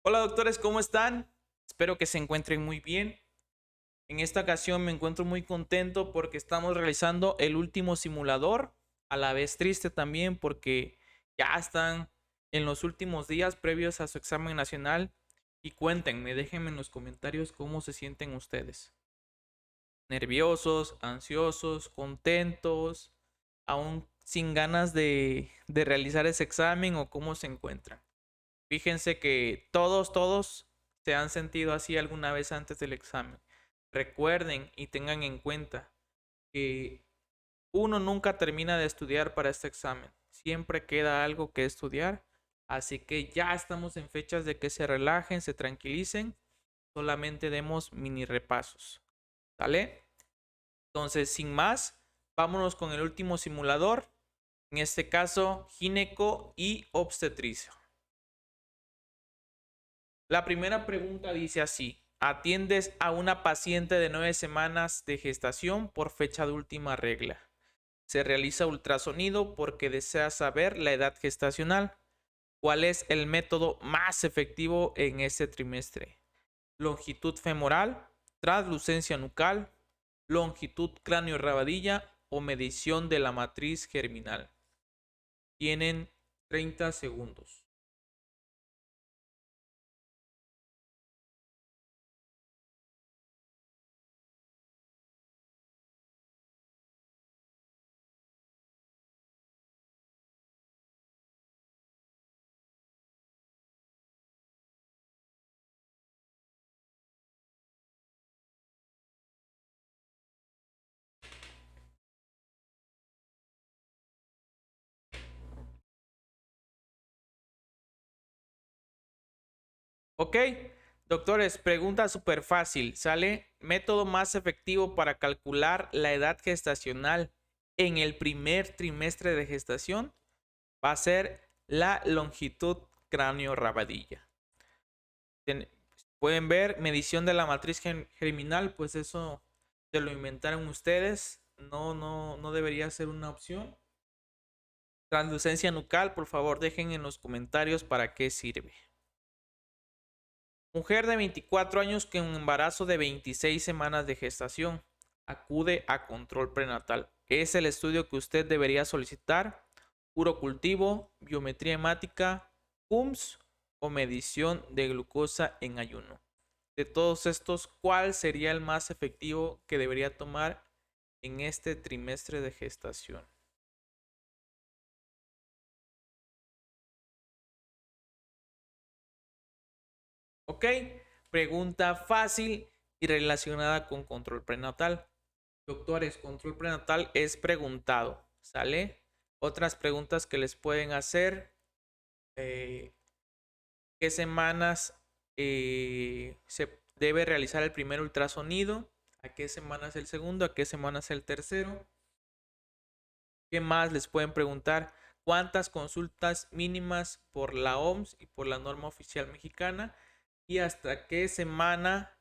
Hola doctores, ¿cómo están? Espero que se encuentren muy bien. En esta ocasión me encuentro muy contento porque estamos realizando el último simulador, a la vez triste también porque ya están en los últimos días previos a su examen nacional y cuéntenme, déjenme en los comentarios cómo se sienten ustedes. ¿Nerviosos, ansiosos, contentos, aún sin ganas de realizar ese examen o cómo se encuentran? Fíjense que todos se han sentido así alguna vez antes del examen. Recuerden y tengan en cuenta que uno nunca termina de estudiar para este examen. Siempre queda algo que estudiar. Así que ya estamos en fechas de que se relajen, se tranquilicen. Solamente demos mini repasos. ¿Sale? Entonces, sin más, vámonos con el último simulador. En este caso, gineco y obstetricia. La primera pregunta dice así: atiendes a una paciente de 9 semanas de gestación por fecha de última regla. Se realiza ultrasonido porque desea saber la edad gestacional. ¿Cuál es el método más efectivo en este trimestre? Longitud femoral, translucencia nucal, longitud cráneo-rabadilla o medición de la matriz germinal. Tienen 30 segundos. Ok, doctores, pregunta súper fácil. ¿Sale? Método más efectivo para calcular la edad gestacional en el primer trimestre de gestación va a ser la longitud cráneo-rabadilla. Pueden ver medición de la matriz germinal, pues eso se lo inventaron ustedes. No debería ser una opción. Translucencia nucal, por favor, dejen en los comentarios para qué sirve. Mujer de 24 años con un embarazo de 26 semanas de gestación. Acude a control prenatal. Es el estudio que usted debería solicitar. Urocultivo, biometría hemática, PUMS o medición de glucosa en ayuno. De todos estos, ¿cuál sería el más efectivo que debería tomar en este trimestre de gestación? Ok, pregunta fácil y relacionada con control prenatal. Doctores, control prenatal es preguntado, ¿sale? Otras preguntas que les pueden hacer: ¿qué semanas se debe realizar el primer ultrasonido? ¿A qué semanas el segundo? ¿A qué semanas el tercero? ¿Qué más les pueden preguntar? ¿Cuántas consultas mínimas por la OMS y por la norma oficial mexicana? ¿Y hasta qué semana?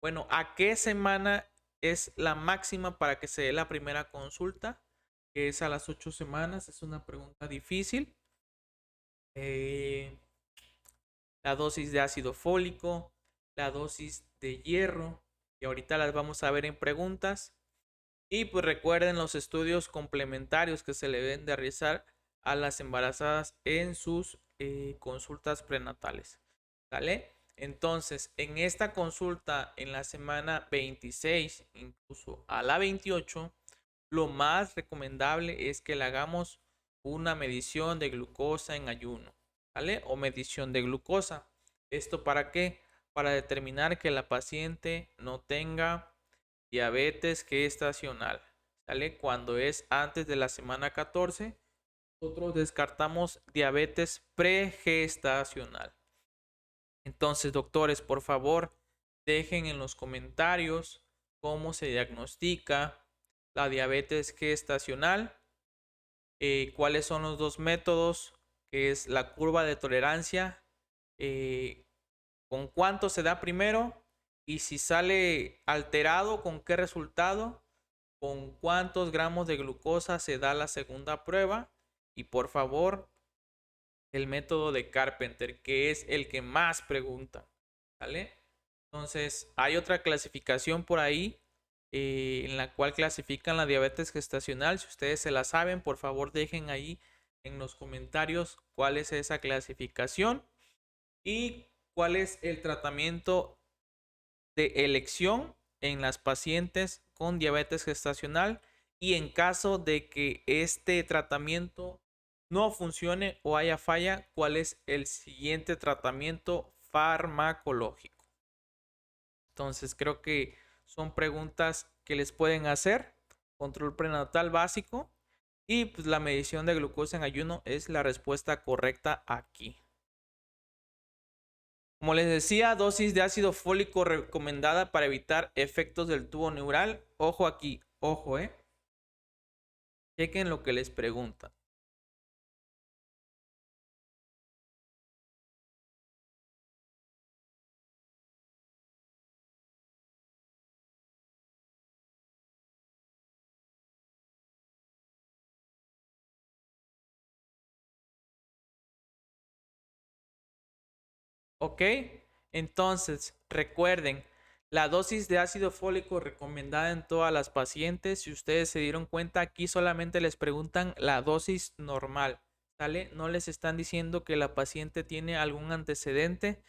Bueno, ¿a qué semana es la máxima para que se dé la primera consulta? Que es a las 8 semanas. Es una pregunta difícil. Eh, la dosis de ácido fólico, la dosis de hierro, que ahorita las vamos a ver en preguntas. Y pues recuerden los estudios complementarios que se le deben de realizar a las embarazadas en sus consultas prenatales. ¿Sale? Entonces, en esta consulta en la semana 26, incluso a la 28, lo más recomendable es que le hagamos una medición de glucosa en ayuno, ¿vale? O medición de glucosa. ¿Esto para qué? Para determinar que la paciente no tenga diabetes gestacional, ¿sale? Cuando es antes de la semana 14, nosotros descartamos diabetes pregestacional. Entonces, doctores, por favor, dejen en los comentarios cómo se diagnostica la diabetes gestacional, cuáles son los dos métodos, que es la curva de tolerancia, con cuánto se da primero y si sale alterado, con qué resultado, con cuántos gramos de glucosa se da la segunda prueba. Y por favor, el método de Carpenter, que es el que más pregunta, ¿vale? Entonces, hay otra clasificación por ahí en la cual clasifican la diabetes gestacional. Si ustedes se la saben, por favor dejen ahí en los comentarios cuál es esa clasificación y cuál es el tratamiento de elección en las pacientes con diabetes gestacional y en caso de que este tratamiento no funcione o haya falla, cuál es el siguiente tratamiento farmacológico. Entonces creo que son preguntas que les pueden hacer. Control prenatal básico y pues la medición de glucosa en ayuno es la respuesta correcta aquí. Como les decía, dosis de ácido fólico recomendada para evitar efectos del tubo neural. Ojo aquí, ojo, chequen lo que les preguntan. ¿Ok? Entonces, recuerden, la dosis de ácido fólico recomendada en todas las pacientes, si ustedes se dieron cuenta, aquí solamente les preguntan la dosis normal, ¿sale? No les están diciendo que la paciente tiene algún antecedente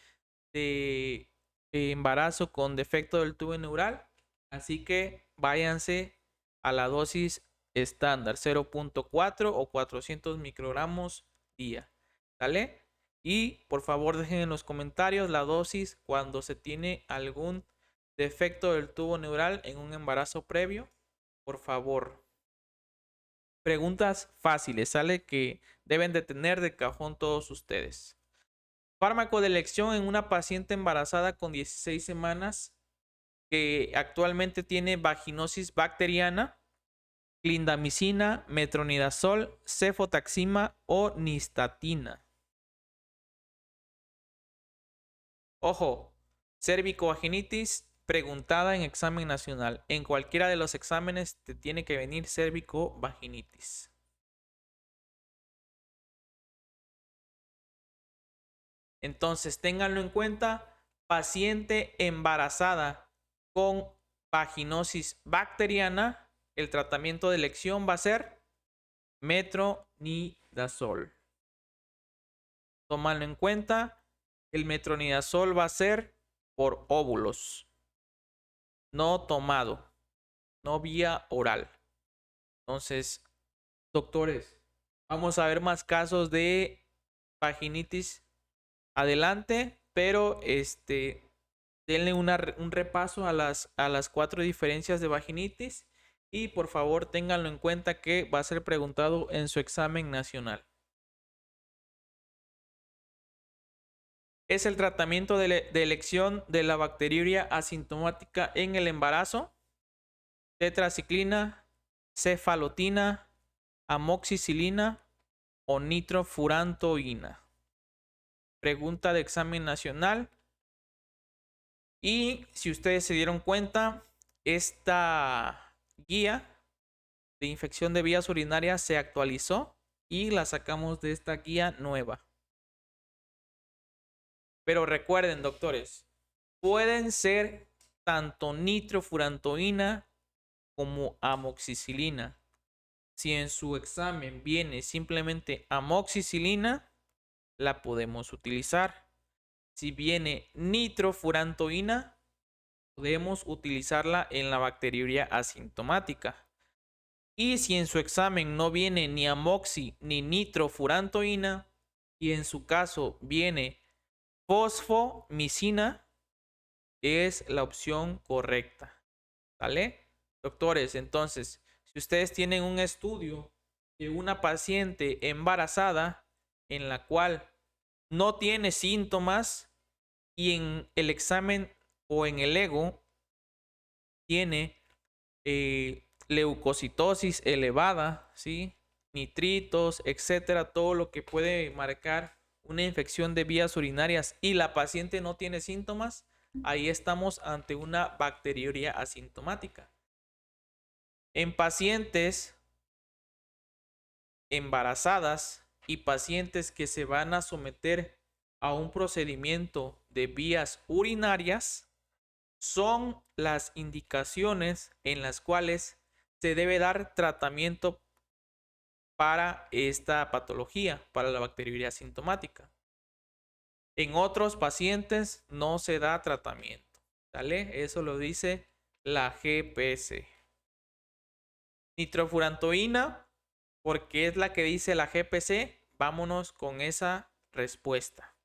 de embarazo con defecto del tubo neural, así que váyanse a la dosis estándar, 0.4 o 400 microgramos día, ¿sale? Y por favor dejen en los comentarios la dosis cuando se tiene algún defecto del tubo neural en un embarazo previo. Por favor. Preguntas fáciles, ¿sale? Que deben de tener de cajón todos ustedes. Fármaco de elección en una paciente embarazada con 16 semanas que actualmente tiene vaginosis bacteriana, clindamicina, metronidazol, cefotaxima o nistatina. Ojo, cervicovaginitis preguntada en examen nacional. En cualquiera de los exámenes te tiene que venir cervicovaginitis. Entonces, ténganlo en cuenta, paciente embarazada con vaginosis bacteriana, el tratamiento de elección va a ser metronidazol. Tómalo en cuenta, el metronidazol va a ser por óvulos, no tomado, no vía oral. Entonces, doctores, vamos a ver más casos de vaginitis adelante, pero denle un repaso a las 4 diferencias de vaginitis y por favor ténganlo en cuenta que va a ser preguntado en su examen nacional. Es el tratamiento de elección de la bacteriuria asintomática en el embarazo: tetraciclina, cefalotina, amoxicilina o nitrofurantoína. Pregunta de examen nacional. Y si ustedes se dieron cuenta, esta guía de infección de vías urinarias se actualizó y la sacamos de esta guía nueva. Pero recuerden, doctores, pueden ser tanto nitrofurantoína como amoxicilina. Si en su examen viene simplemente amoxicilina, la podemos utilizar. Si viene nitrofurantoína, podemos utilizarla en la bacteriuria asintomática. Y si en su examen no viene ni amoxi ni nitrofurantoína y en su caso viene fosfomicina, es la opción correcta. ¿Vale? Doctores, entonces, si ustedes tienen un estudio de una paciente embarazada en la cual no tiene síntomas y en el examen o en el ego tiene leucocitosis elevada, ¿sí? Nitritos, etcétera, todo lo que puede marcar una infección de vías urinarias y la paciente no tiene síntomas, ahí estamos ante una bacteriuria asintomática. En pacientes embarazadas y pacientes que se van a someter a un procedimiento de vías urinarias son las indicaciones en las cuales se debe dar tratamiento para esta patología, para la bacteriuria sintomática. En otros pacientes no se da tratamiento, ¿vale? Eso lo dice la GPS. Nitrofurantoína, porque es la que dice la GPC, vámonos con esa respuesta.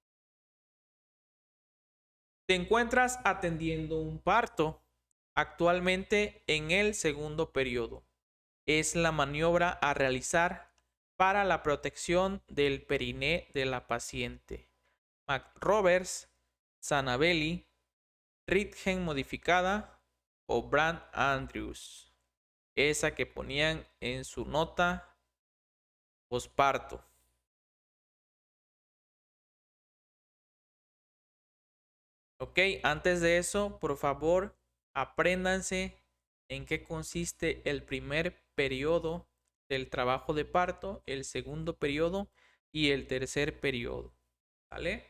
Te encuentras atendiendo un parto actualmente en el segundo periodo. Es la maniobra a realizar para la protección del periné de la paciente. McRoberts, Sanabelli, Ritgen modificada o Brand Andrews. Esa que ponían en su nota posparto. Ok, antes de eso, por favor, apréndanse en qué consiste el primer periodo del trabajo de parto, el segundo periodo y el tercer periodo. ¿Vale?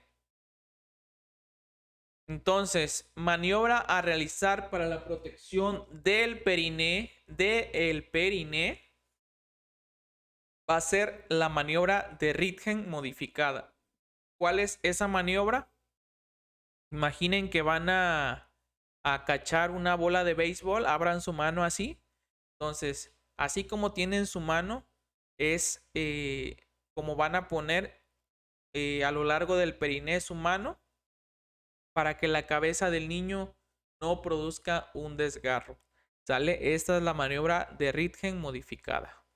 Entonces, maniobra a realizar para la protección del periné, va a ser la maniobra de Ritgen modificada. ¿Cuál es esa maniobra? Imaginen que van a cachar una bola de béisbol, abran su mano así. Entonces, así como tienen su mano, es como van a poner a lo largo del periné su mano para que la cabeza del niño no produzca un desgarro. ¿Sale? Esta es la maniobra de Ritgen modificada.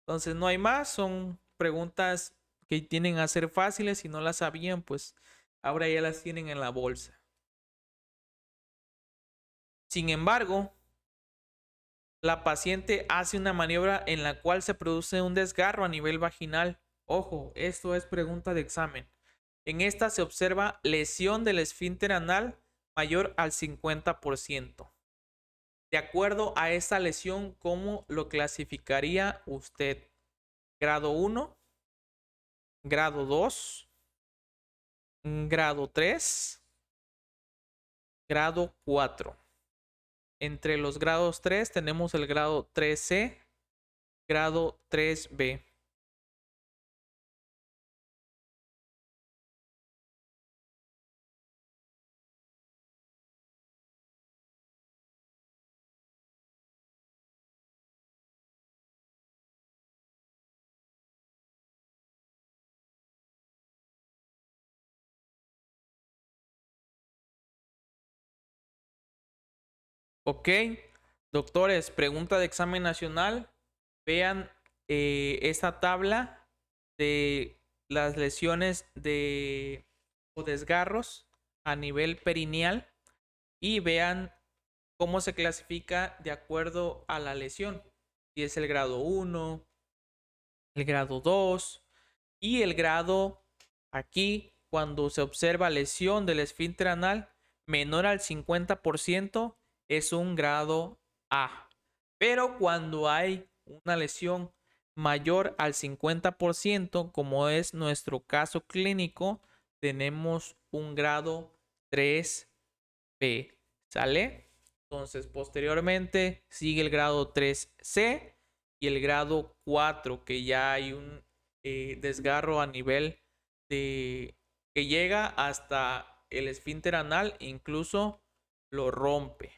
Entonces, no hay más, son preguntas que tienen a ser fáciles. Si no las sabían, pues ahora ya las tienen en la bolsa. Sin embargo, la paciente hace una maniobra en la cual se produce un desgarro a nivel vaginal. Ojo, esto es pregunta de examen. En esta se observa lesión del esfínter anal mayor al 50%. De acuerdo a esta lesión, ¿cómo lo clasificaría usted? ¿Grado 1? ¿Grado 2? ¿Grado 3? ¿Grado 4? Entre los grados 3 tenemos el grado 3C, grado 3B. Ok, doctores, pregunta de examen nacional. Vean esta tabla de las lesiones o desgarros a nivel perineal y vean cómo se clasifica de acuerdo a la lesión. Si es el grado 1, el grado 2 y el grado aquí, cuando se observa lesión del esfínter anal menor al 50%, es un grado A. Pero cuando hay una lesión mayor al 50%, como es nuestro caso clínico, tenemos un grado 3B. ¿Sale? Entonces, posteriormente sigue el grado 3C y el grado 4, que ya hay un desgarro a nivel de que llega hasta el esfínter anal, incluso lo rompe.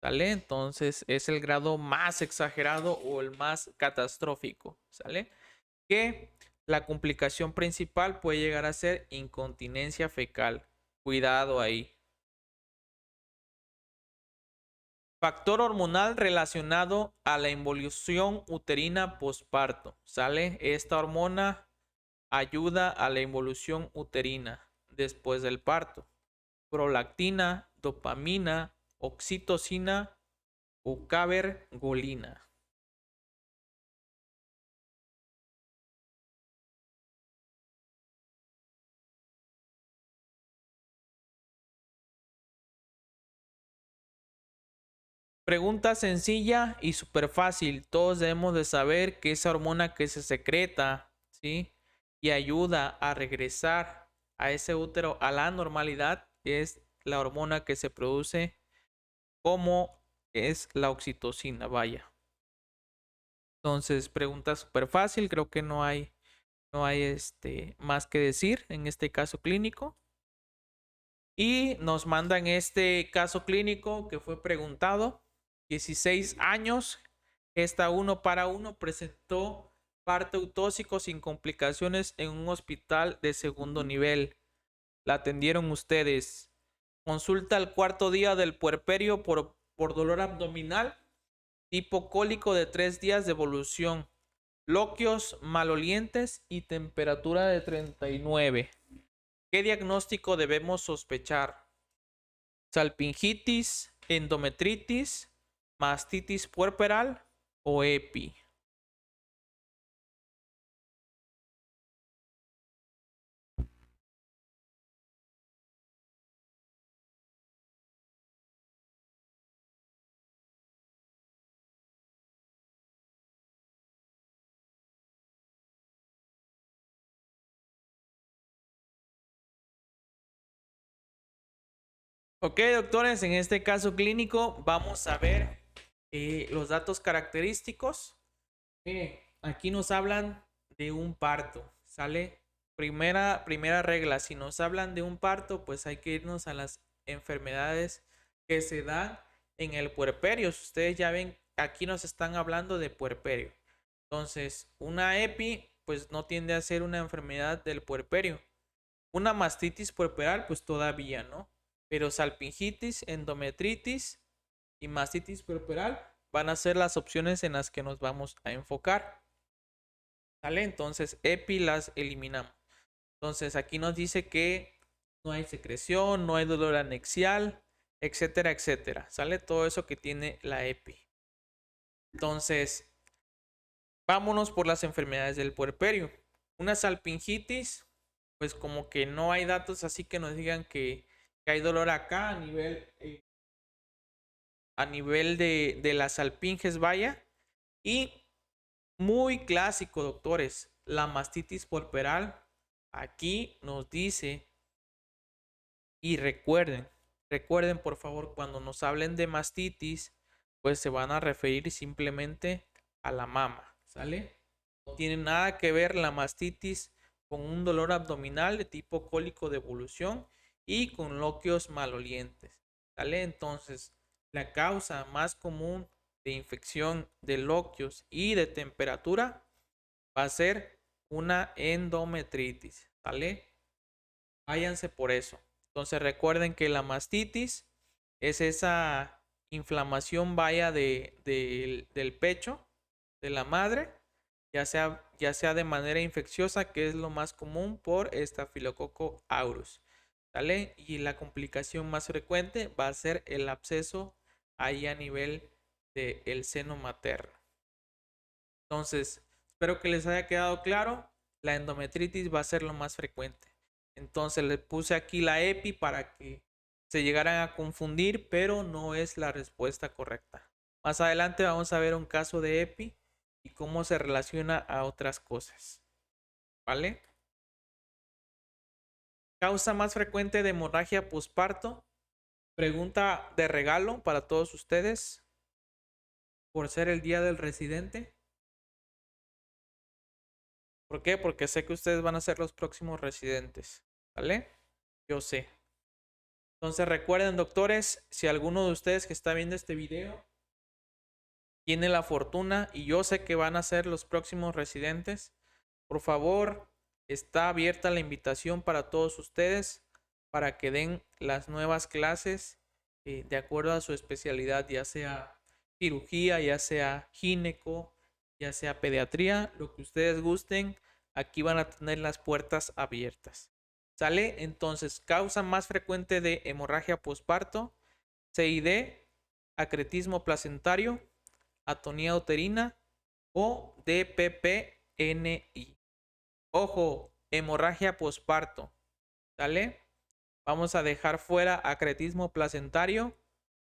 ¿Sale? Entonces es el grado más exagerado o el más catastrófico. ¿Sale? Que la complicación principal puede llegar a ser incontinencia fecal. Cuidado ahí. Factor hormonal relacionado a la involución uterina posparto. ¿Sale? Esta hormona ayuda a la involución uterina después del parto. Prolactina, dopamina, oxitocina o cabergolina. Pregunta sencilla y súper fácil. Todos debemos de saber que esa hormona que se secreta ¿sí? Y ayuda a regresar a ese útero a la normalidad es la hormona que se produce, como es la oxitocina, vaya. Entonces, pregunta súper fácil, creo que no hay más que decir en este caso clínico. Y nos mandan este caso clínico que fue preguntado. 16 años, esta 1 para 1 presentó parto eutóxico sin complicaciones en un hospital de segundo nivel. La atendieron ustedes. Consulta al cuarto día del puerperio por dolor abdominal, tipo cólico de 3 días de evolución, loquios malolientes y temperatura de 39. ¿Qué diagnóstico debemos sospechar? Salpingitis, endometritis, mastitis puerperal o EPI. Ok, doctores, en este caso clínico vamos a ver los datos característicos. Aquí nos hablan de un parto, ¿sale? Primera regla, si nos hablan de un parto, pues hay que irnos a las enfermedades que se dan en el puerperio. Si ustedes ya ven, aquí nos están hablando de puerperio. Entonces, una EPI, pues no tiende a ser una enfermedad del puerperio. Una mastitis puerperal, pues todavía, ¿no? Pero salpingitis, endometritis y mastitis puerperal van a ser las opciones en las que nos vamos a enfocar. ¿Sale? Entonces, EPI las eliminamos. Entonces, aquí nos dice que no hay secreción, no hay dolor anexial, etcétera, etcétera. ¿Sale? Todo eso que tiene la EPI. Entonces, vámonos por las enfermedades del puerperio. Una salpingitis, pues como que no hay datos así que nos digan que hay dolor acá a nivel de las salpinges, vaya. Y muy clásico, doctores, la mastitis puerperal. Aquí nos dice, y recuerden por favor, cuando nos hablen de mastitis, pues se van a referir simplemente a la mama, ¿sale? No tiene nada que ver la mastitis con un dolor abdominal de tipo cólico de evolución y con loquios malolientes, ¿sale? Entonces, la causa más común de infección de loquios y de temperatura va a ser una endometritis, ¿sale? Váyanse por eso. Entonces recuerden que la mastitis es esa inflamación vaya del pecho de la madre, ya sea de manera infecciosa, que es lo más común por Staphylococcus aureus, ¿sale? Y la complicación más frecuente va a ser el absceso ahí a nivel del seno materno. Entonces, espero que les haya quedado claro. La endometritis va a ser lo más frecuente. Entonces le puse aquí la EPI para que se llegaran a confundir, pero no es la respuesta correcta. Más adelante vamos a ver un caso de EPI y cómo se relaciona a otras cosas. ¿Vale? Causa más frecuente de hemorragia posparto. Pregunta de regalo para todos ustedes por ser el día del residente. ¿Por qué? Porque sé que ustedes van a ser los próximos residentes. ¿Vale? Yo sé. Entonces recuerden, doctores, si alguno de ustedes que está viendo este video tiene la fortuna y yo sé que van a ser los próximos residentes, por favor, está abierta la invitación para todos ustedes para que den las nuevas clases de acuerdo a su especialidad, ya sea cirugía, ya sea gineco, ya sea pediatría, lo que ustedes gusten, aquí van a tener las puertas abiertas. ¿Sale? Entonces, causa más frecuente de hemorragia posparto, CID, acretismo placentario, atonía uterina o DPPNI. Ojo, hemorragia posparto, ¿sale? Vamos a dejar fuera acretismo placentario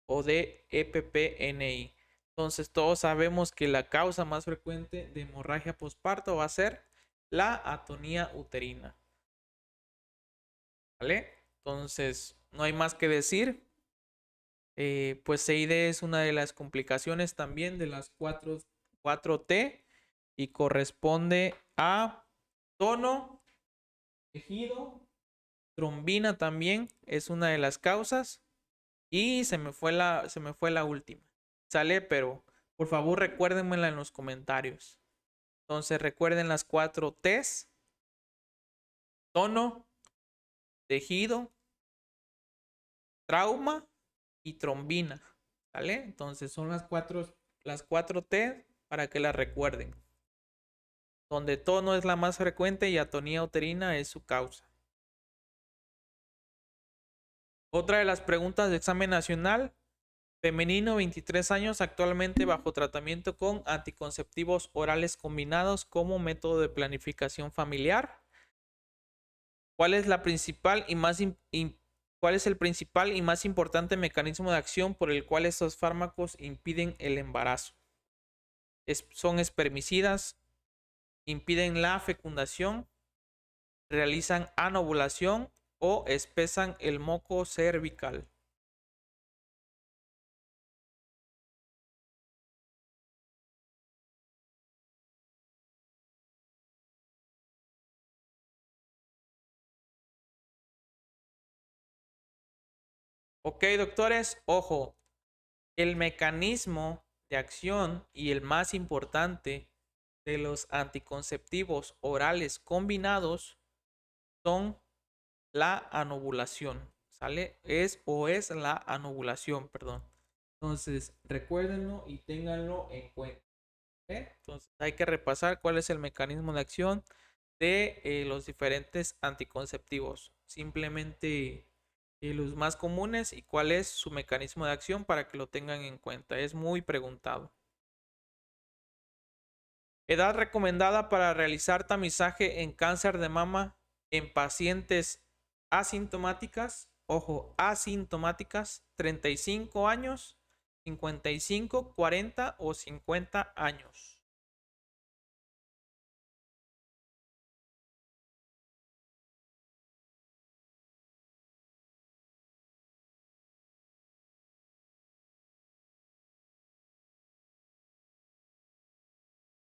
o DPPNI. Entonces, todos sabemos que la causa más frecuente de hemorragia posparto va a ser la atonía uterina. ¿Vale? Entonces, no hay más que decir. Pues CID es una de las complicaciones también de las 4T y corresponde a tono, tejido, trombina también es una de las causas y se me fue la última. Sale, pero por favor recuérdenmela en los comentarios. Entonces recuerden las 4Ts: tono, tejido, trauma y trombina. ¿Vale? Entonces son las 4T para que las recuerden. Donde tono es la más frecuente y atonía uterina es su causa. Otra de las preguntas de examen nacional: femenino, 23 años, actualmente bajo tratamiento con anticonceptivos orales combinados como método de planificación familiar. ¿Cuál es el principal y más importante mecanismo de acción por el cual estos fármacos impiden el embarazo? Son espermicidas, impiden la fecundación, realizan anovulación o espesan el moco cervical. Ok, doctores, ojo, el mecanismo de acción y el más importante de los anticonceptivos orales combinados son la anovulación, ¿sale? Es la anovulación, perdón. Entonces, recuérdenlo y ténganlo en cuenta. Entonces, hay que repasar cuál es el mecanismo de acción de los diferentes anticonceptivos. Simplemente los más comunes y cuál es su mecanismo de acción para que lo tengan en cuenta. Es muy preguntado. Edad recomendada para realizar tamizaje en cáncer de mama en pacientes asintomáticas. Ojo, asintomáticas, 35 años, 55, 40 o 50 años.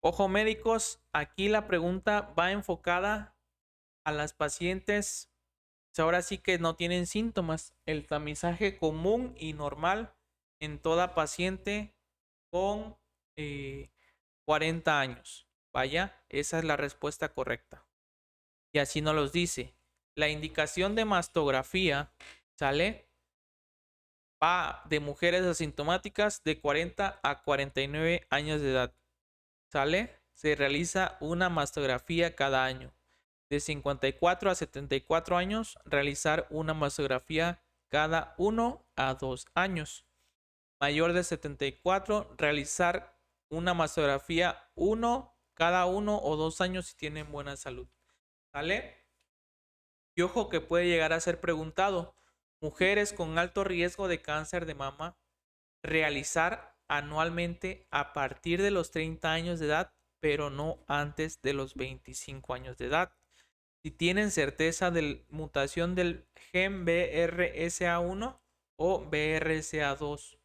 Ojo médicos, aquí la pregunta va enfocada a las pacientes, ahora sí que no tienen síntomas. El tamizaje común y normal en toda paciente con 40 años. Vaya, esa es la respuesta correcta. Y así nos los dice. La indicación de mastografía, ¿sale? Va de mujeres asintomáticas de 40 a 49 años de edad. ¿Sale? Se realiza una mastografía cada año. De 54 a 74 años, realizar una mastografía cada 1 a 2 años. Mayor de 74, realizar una mastografía cada 1 o 2 años si tienen buena salud. ¿Sale? Y ojo que puede llegar a ser preguntado: mujeres con alto riesgo de cáncer de mama, realizar anualmente a partir de los 30 años de edad, pero no antes de los 25 años de edad. Si tienen certeza de mutación del gen BRCA1 o BRCA2,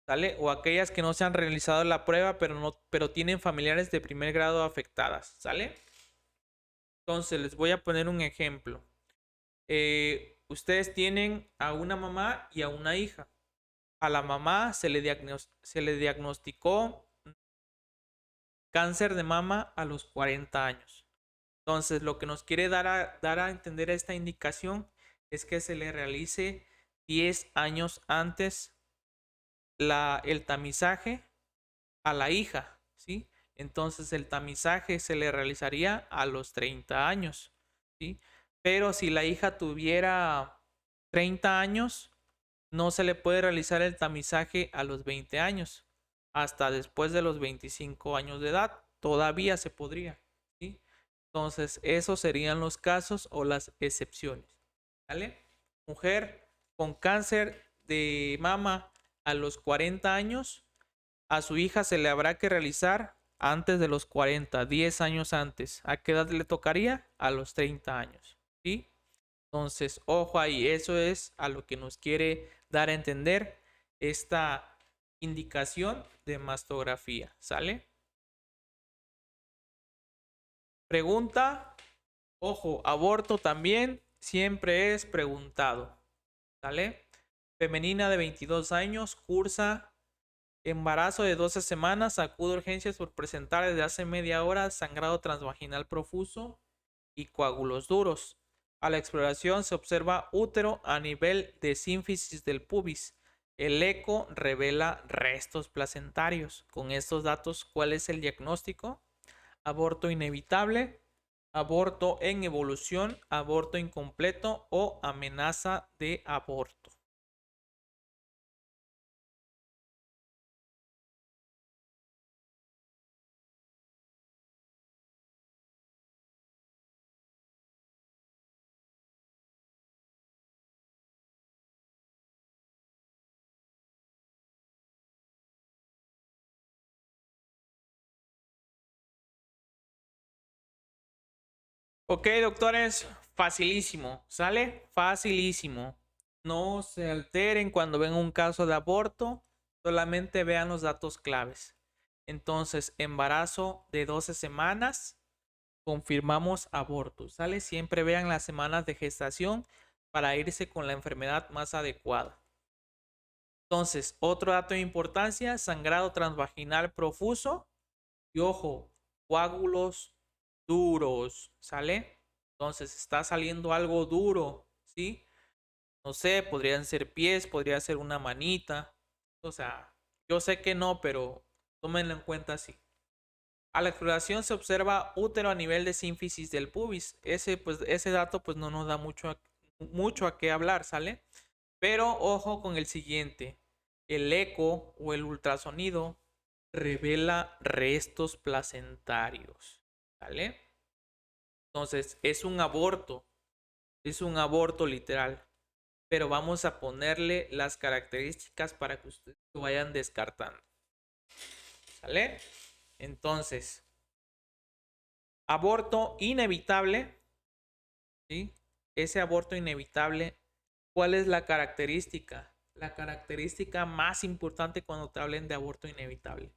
¿sale? O aquellas que no se han realizado la prueba, pero tienen familiares de primer grado afectadas, ¿sale? Entonces, les voy a poner un ejemplo. Ustedes tienen a una mamá y a una hija. A la mamá se le diagnosticó cáncer de mama a los 40 años. Entonces, lo que nos quiere dar a entender esta indicación es que se le realice 10 años antes el tamizaje a la hija, ¿sí? Entonces, el tamizaje se le realizaría a los 30 años, ¿sí? Pero si la hija tuviera 30 años, no se le puede realizar el tamizaje a los 20 años. Hasta después de los 25 años de edad, todavía se podría, ¿sí? Entonces, esos serían los casos o las excepciones, ¿vale? Mujer con cáncer de mama a los 40 años, a su hija se le habrá que realizar antes de los 40, 10 años antes, ¿a qué edad le tocaría? A los 30 años, ¿sí? Entonces, ojo ahí, eso es a lo que nos quiere dar a entender esta indicación de mastografía, ¿sale? Pregunta, ojo, aborto también siempre es preguntado, ¿sale? Femenina de 22 años, cursa embarazo de 12 semanas, acude a urgencias por presentar desde hace media hora sangrado transvaginal profuso y coágulos duros. A la exploración se observa útero a nivel de sínfisis del pubis. El eco revela restos placentarios. Con estos datos, ¿cuál es el diagnóstico? Aborto inevitable, aborto en evolución, aborto incompleto o amenaza de aborto. Ok, doctores, facilísimo, ¿sale? Facilísimo. No se alteren cuando ven un caso de aborto, solamente vean los datos claves. Entonces, embarazo de 12 semanas, confirmamos aborto, ¿sale? Siempre vean las semanas de gestación para irse con la enfermedad más adecuada. Entonces, otro dato de importancia, sangrado transvaginal profuso y ojo, coágulos duros, ¿sale? Entonces está saliendo algo duro, ¿sí? No sé, podrían ser pies, podría ser una manita. O sea, yo sé que no, pero tómenlo en cuenta así. A la exploración se observa útero a nivel de sínfisis del pubis. Ese dato pues no nos da mucho a qué hablar, ¿sale? Pero ojo con el siguiente. El eco o el ultrasonido revela restos placentarios, ¿vale? Entonces, es un aborto literal, pero vamos a ponerle las características para que ustedes lo vayan descartando, ¿sale? Entonces, aborto inevitable, ¿sí? Ese aborto inevitable, ¿cuál es la característica? La característica más importante cuando te hablen de aborto inevitable.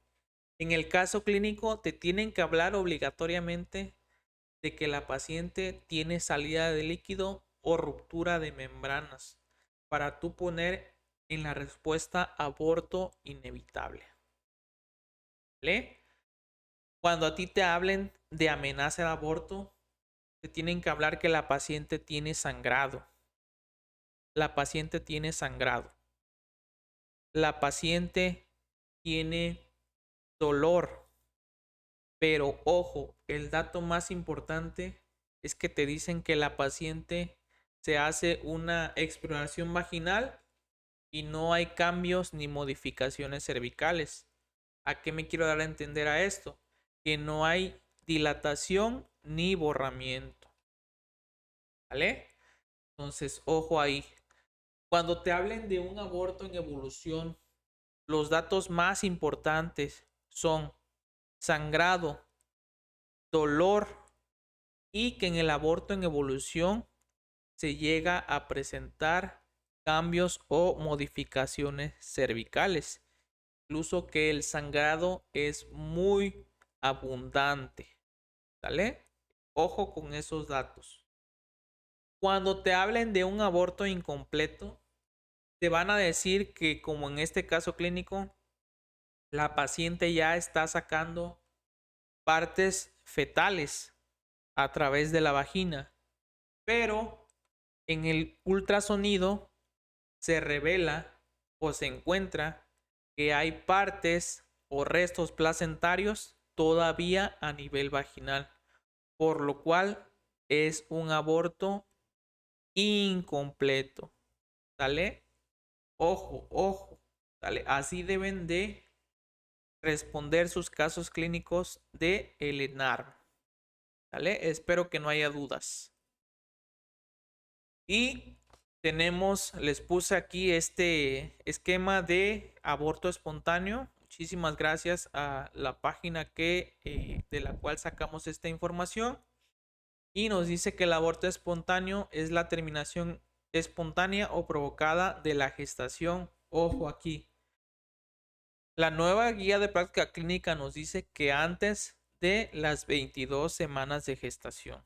En el caso clínico, te tienen que hablar obligatoriamente de que la paciente tiene salida de líquido o ruptura de membranas para tú poner en la respuesta aborto inevitable. ¿Vale? Cuando a ti te hablen de amenaza de aborto, te tienen que hablar que la paciente tiene sangrado. La paciente tiene sangrado. La paciente tiene dolor. Pero ojo, el dato más importante es que te dicen que la paciente se hace una exploración vaginal y no hay cambios ni modificaciones cervicales. ¿A qué me quiero dar a entender a esto? Que no hay dilatación ni borramiento. ¿Vale? Entonces, ojo ahí. Cuando te hablen de un aborto en evolución, los datos más importantes son sangrado, dolor y que en el aborto en evolución se llega a presentar cambios o modificaciones cervicales. Incluso que el sangrado es muy abundante. ¿Vale? Ojo con esos datos. Cuando te hablen de un aborto incompleto, te van a decir que, como en este caso clínico, la paciente ya está sacando partes fetales a través de la vagina, pero en el ultrasonido se revela o se encuentra que hay partes o restos placentarios todavía a nivel vaginal, por lo cual es un aborto incompleto. ¿Sale? Ojo, ojo. ¿Sale? Así deben de responder sus casos clínicos de el ENARM. ¿Sale? Espero que no haya dudas. Y les puse aquí este esquema de aborto espontáneo. muchísimas gracias a la página de la cual sacamos esta información. Y nos dice que el aborto espontáneo es la terminación espontánea o provocada de la gestación. Ojo aquí. La nueva guía de práctica clínica nos dice que antes de las 22 semanas de gestación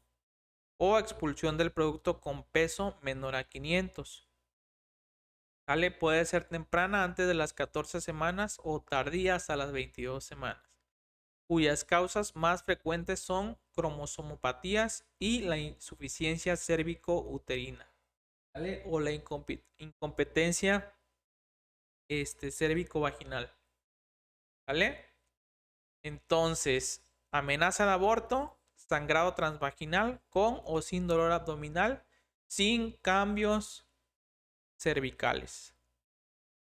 o expulsión del producto con peso menor a 500. ¿Vale? Puede ser temprana antes de las 14 semanas o tardía hasta las 22 semanas, cuyas causas más frecuentes son cromosomopatías y la insuficiencia cérvico-uterina, ¿vale? O la incompetencia cérvico-vaginal, ¿vale? Entonces, amenaza de aborto, sangrado transvaginal con o sin dolor abdominal, sin cambios cervicales.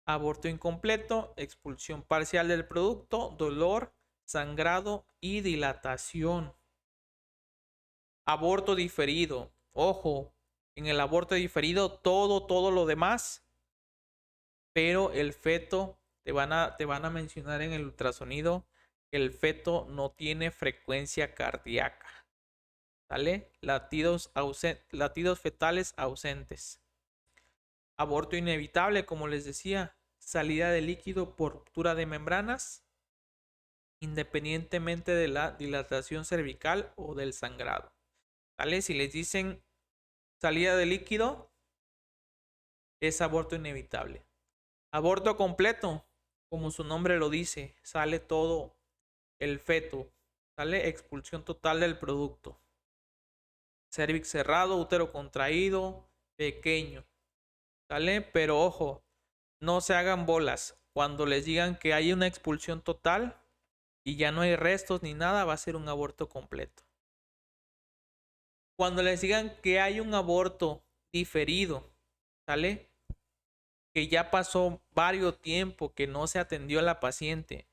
Aborto incompleto, expulsión parcial del producto, dolor, sangrado y dilatación. Aborto diferido. Ojo, en el aborto diferido todo lo demás, pero el feto, te van a mencionar en el ultrasonido, el feto no tiene frecuencia cardíaca. ¿Vale? Latidos fetales ausentes. Aborto inevitable, como les decía, salida de líquido por ruptura de membranas, independientemente de la dilatación cervical o del sangrado. ¿Vale? Si les dicen salida de líquido, es aborto inevitable. Aborto completo, como su nombre lo dice, sale todo el feto, sale expulsión total del producto. Cérvix cerrado, útero contraído, pequeño, ¿sale? Pero ojo, no se hagan bolas. Cuando les digan que hay una expulsión total y ya no hay restos ni nada, va a ser un aborto completo. Cuando les digan que hay un aborto diferido, ¿sale? Que ya pasó varios tiempo que no se atendió a la paciente,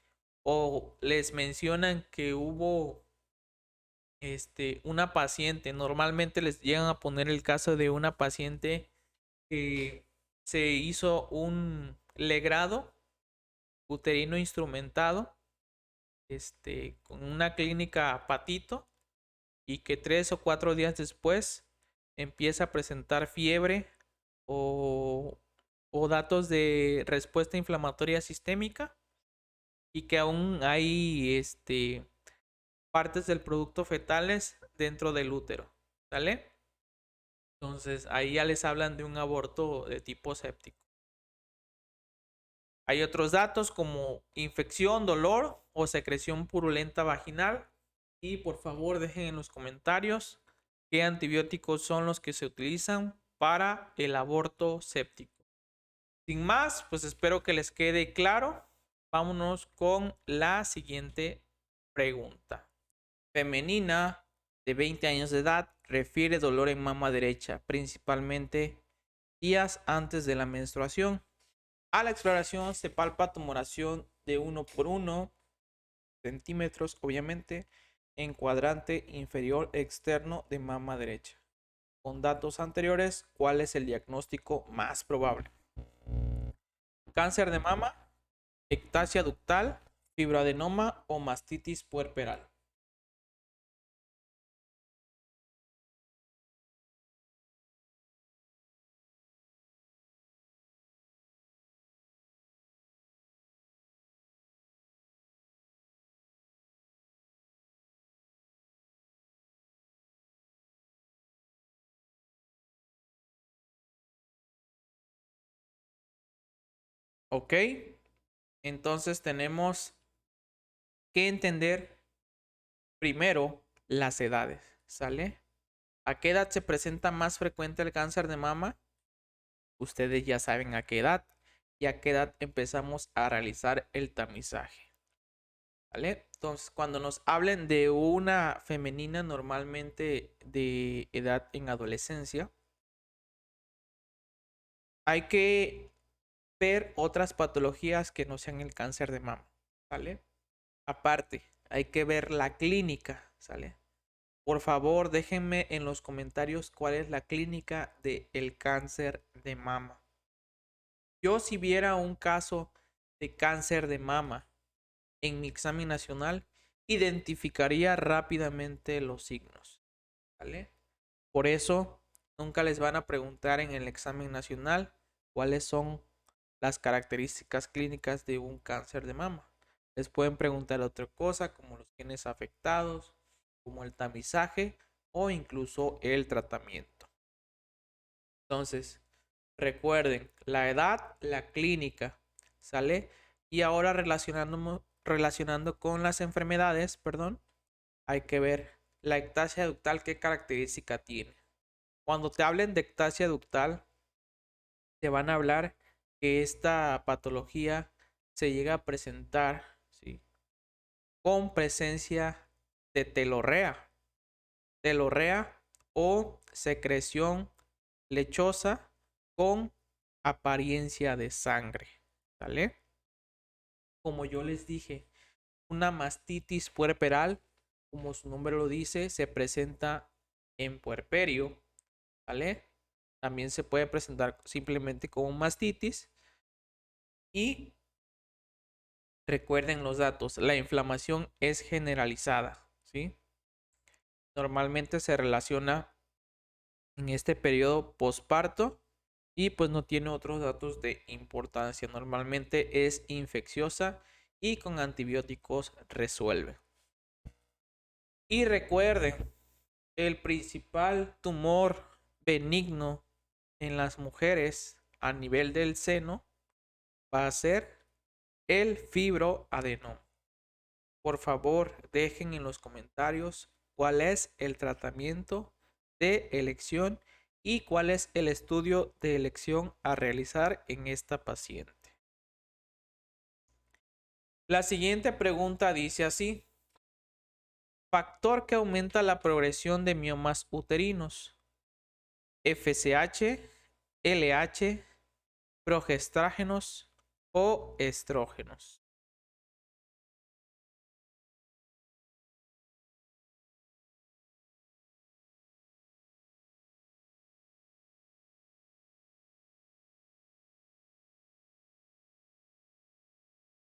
o les mencionan que hubo una paciente, normalmente les llegan a poner el caso de una paciente que se hizo un legrado uterino instrumentado con una clínica Patito, y que 3 o 4 días después empieza a presentar fiebre o datos de respuesta inflamatoria sistémica, y que aún hay partes del producto fetales dentro del útero, ¿vale? Entonces ahí ya les hablan de un aborto de tipo séptico. Hay otros datos como infección, dolor o secreción purulenta vaginal. Y por favor dejen en los comentarios qué antibióticos son los que se utilizan para el aborto séptico. Sin más, pues espero que les quede claro. Vámonos con la siguiente pregunta. Femenina de 20 años de edad refiere dolor en mama derecha, principalmente días antes de la menstruación. A la exploración se palpa tumoración de 1 por 1 centímetros, obviamente, en cuadrante inferior externo de mama derecha. Con datos anteriores, ¿cuál es el diagnóstico más probable? Cáncer de mama, ectasia ductal, fibroadenoma o mastitis puerperal. Ok, entonces tenemos que entender primero las edades, ¿sale? ¿A qué edad se presenta más frecuente el cáncer de mama? Ustedes ya saben a qué edad y a qué edad empezamos a realizar el tamizaje, ¿vale? Entonces, cuando nos hablen de una femenina normalmente de edad en adolescencia, hay que ver otras patologías que no sean el cáncer de mama, ¿vale? Aparte, hay que ver la clínica, ¿sale? Por favor, déjenme en los comentarios cuál es la clínica del cáncer de mama. Yo, si viera un caso de cáncer de mama en mi examen nacional, identificaría rápidamente los signos. ¿Vale? Por eso, nunca les van a preguntar en el examen nacional cuáles son las características clínicas de un cáncer de mama. Les pueden preguntar otra cosa como los genes afectados, como el tamizaje o incluso el tratamiento. Entonces, recuerden, la edad, la clínica, ¿sale? Y ahora relacionando con las enfermedades, perdón, hay que ver la ectasia ductal, qué característica tiene. Cuando te hablen de ectasia ductal, te van a hablar que esta patología se llega a presentar, ¿sí?, con presencia de telorrea o secreción lechosa con apariencia de sangre, ¿vale? Como yo les dije, una mastitis puerperal, como su nombre lo dice, se presenta en puerperio, ¿vale? También se puede presentar simplemente como mastitis. Y recuerden los datos, la inflamación es generalizada, ¿sí? Normalmente se relaciona en este periodo posparto y pues no tiene otros datos de importancia. Normalmente es infecciosa y con antibióticos resuelve. Y recuerden, el principal tumor benigno en las mujeres a nivel del seno va a ser el fibroadenoma. Por favor, dejen en los comentarios cuál es el tratamiento de elección y cuál es el estudio de elección a realizar en esta paciente. La siguiente pregunta dice así: factor que aumenta la progresión de miomas uterinos: FSH, LH, progestágenos o estrógenos.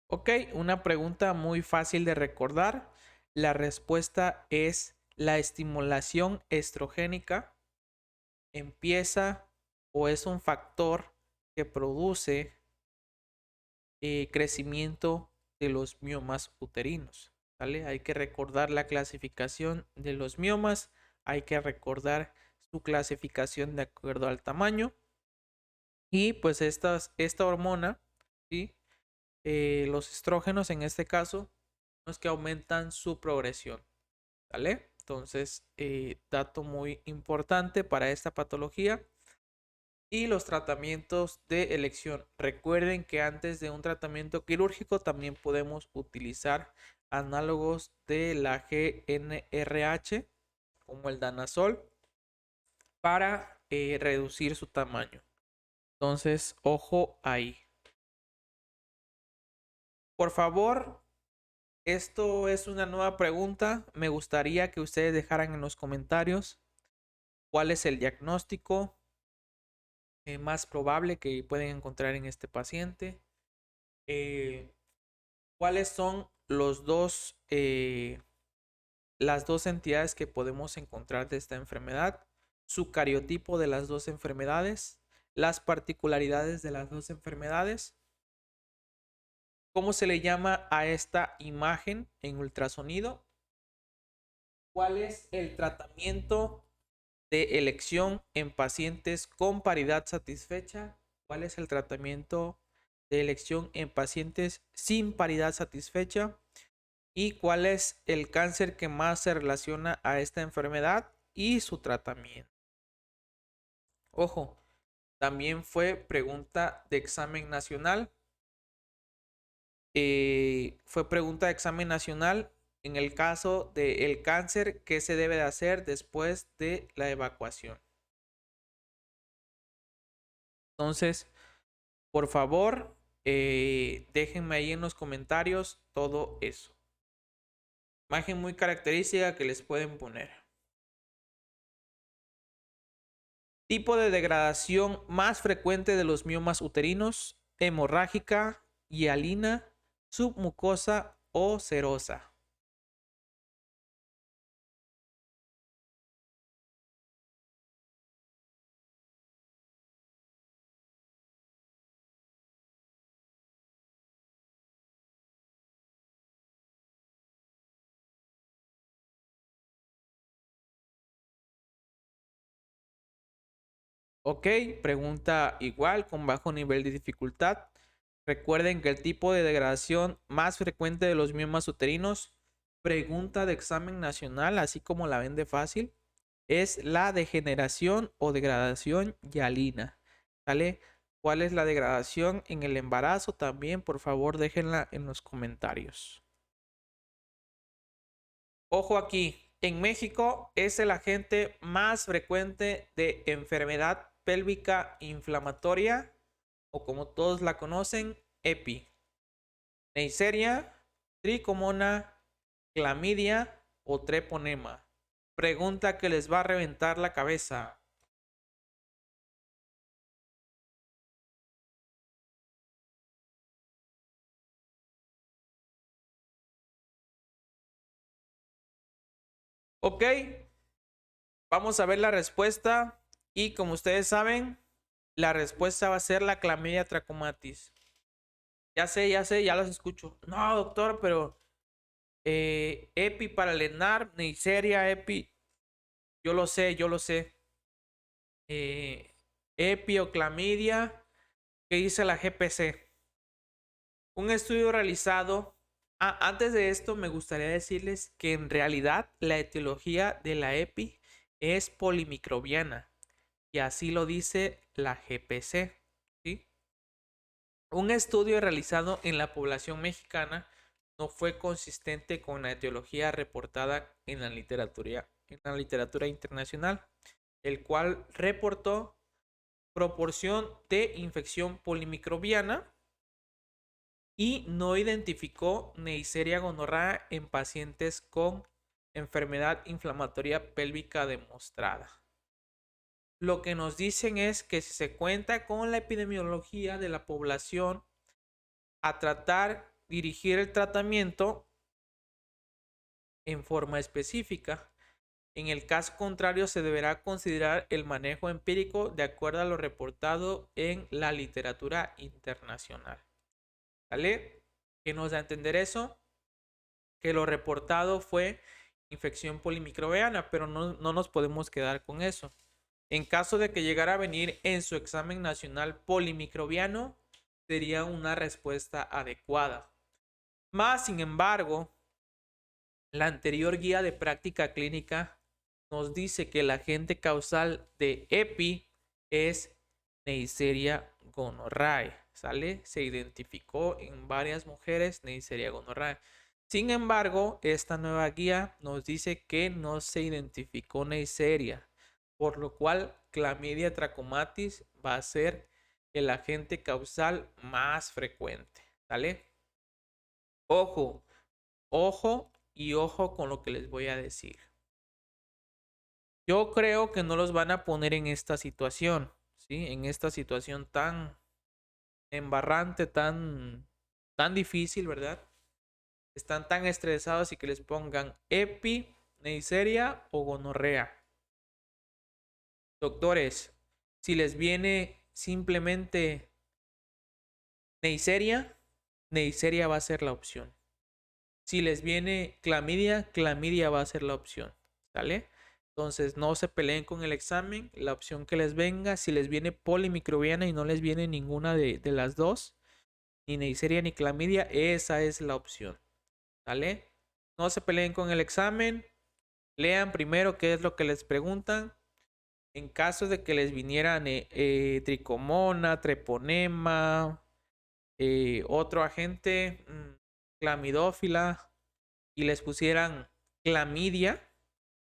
Ok, una pregunta muy fácil de recordar. La respuesta es la estimulación estrogénica empieza o es un factor que produce crecimiento de los miomas uterinos, ¿vale? Hay que recordar la clasificación de los miomas, hay que recordar su clasificación de acuerdo al tamaño y pues esta hormona, ¿sí?, los estrógenos en este caso, los que aumentan su progresión, ¿vale? Entonces, dato muy importante para esta patología. Y los tratamientos de elección. Recuerden que antes de un tratamiento quirúrgico también podemos utilizar análogos de la GnRH, como el danazol, para reducir su tamaño. Entonces, ojo ahí. Por favor, esto es una nueva pregunta. Me gustaría que ustedes dejaran en los comentarios cuál es el diagnóstico más probable que pueden encontrar en este paciente. ¿Cuáles son las dos entidades que podemos encontrar de esta enfermedad? Su cariotipo de las dos enfermedades, las particularidades de las dos enfermedades. ¿Cómo se le llama a esta imagen en ultrasonido? ¿Cuál es el tratamiento de elección en pacientes con paridad satisfecha? ¿Cuál es el tratamiento de elección en pacientes sin paridad satisfecha? ¿Y cuál es el cáncer que más se relaciona a esta enfermedad y su tratamiento? Ojo, también fue pregunta de examen nacional. Fue pregunta de examen nacional en el caso del cáncer, ¿qué se debe de hacer después de la evacuación? Entonces, por favor, déjenme ahí en los comentarios todo eso. Imagen muy característica que les pueden poner. Tipo de degradación más frecuente de los miomas uterinos: hemorrágica, hialina, submucosa o serosa. Ok, pregunta igual con bajo nivel de dificultad. Recuerden que el tipo de degradación más frecuente de los miomas uterinos, pregunta de examen nacional, así como la ven de fácil, es la degeneración o degradación hialina. ¿Sale? ¿Cuál es la degradación en el embarazo? También, por favor, déjenla en los comentarios. Ojo aquí, en México es el agente más frecuente de enfermedad pélvica inflamatoria, o como todos la conocen, EPI. Neisseria, tricomona, clamidia o treponema. Pregunta que les va a reventar la cabeza. Ok, vamos a ver la respuesta. Y como ustedes saben, la respuesta va a ser la clamidia trachomatis. Ya sé, ya los escucho. No, doctor, pero EPI para Lenar, Neisseria, EPI. Yo lo sé. EPI o clamidia, ¿qué dice la GPC? Un estudio realizado. Antes de esto, me gustaría decirles que en realidad la etiología de la EPI es polimicrobiana. Y así lo dice la GPC. ¿Sí? Un estudio realizado en la población mexicana no fue consistente con la etiología reportada en la literatura internacional, el cual reportó proporción de infección polimicrobiana y no identificó Neisseria gonorrhoeae en pacientes con enfermedad inflamatoria pélvica demostrada. Lo que nos dicen es que si se cuenta con la epidemiología de la población a dirigir el tratamiento en forma específica. En el caso contrario, se deberá considerar el manejo empírico de acuerdo a lo reportado en la literatura internacional. ¿Vale? ¿Qué nos da a entender eso? Que lo reportado fue infección polimicrobiana, pero no nos podemos quedar con eso. En caso de que llegara a venir en su examen nacional polimicrobiano, sería una respuesta adecuada. Más sin embargo, la anterior guía de práctica clínica nos dice que el agente causal de EPI es Neisseria gonorrhoeae. ¿Sale? Se identificó en varias mujeres Neisseria gonorrhoeae. Sin embargo, esta nueva guía nos dice que no se identificó Neisseria, por lo cual Clamidia trachomatis va a ser el agente causal más frecuente. ¿Sale? Ojo, ojo y ojo con lo que les voy a decir. Yo creo que no los van a poner en esta situación, ¿sí? En esta situación tan embarrante, tan difícil, ¿verdad? Están tan estresados y que les pongan EPI, Neisseria o gonorrea. Doctores, si les viene simplemente Neisseria, Neisseria va a ser la opción. Si les viene clamidia, clamidia va a ser la opción. ¿Sale? Entonces no se peleen con el examen. La opción que les venga, si les viene polimicrobiana y no les viene ninguna de las dos, ni Neisseria ni clamidia, esa es la opción. ¿Sale? No se peleen con el examen. Lean primero qué es lo que les preguntan. En caso de que les vinieran tricomona, treponema, otro agente, clamidófila, y les pusieran clamidia,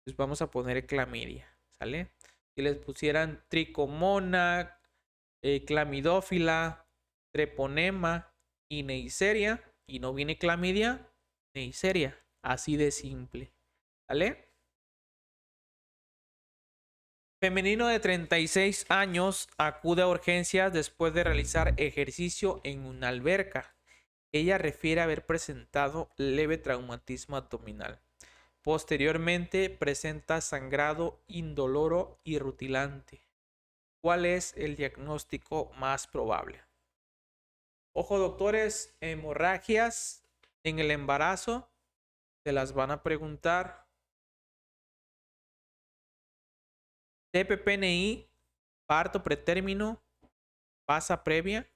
pues vamos a poner clamidia, ¿sale? Si les pusieran tricomona, clamidófila, treponema y Neisseria, y no viene clamidia, Neisseria, así de simple, ¿vale? Femenino de 36 años acude a urgencias después de realizar ejercicio en una alberca. ella refiere haber presentado leve traumatismo abdominal. Posteriormente presenta sangrado indoloro y rutilante. ¿Cuál es el diagnóstico más probable? Ojo, doctores, hemorragias en el embarazo, se las van a preguntar. TPPNI, parto pretérmino, pasa previa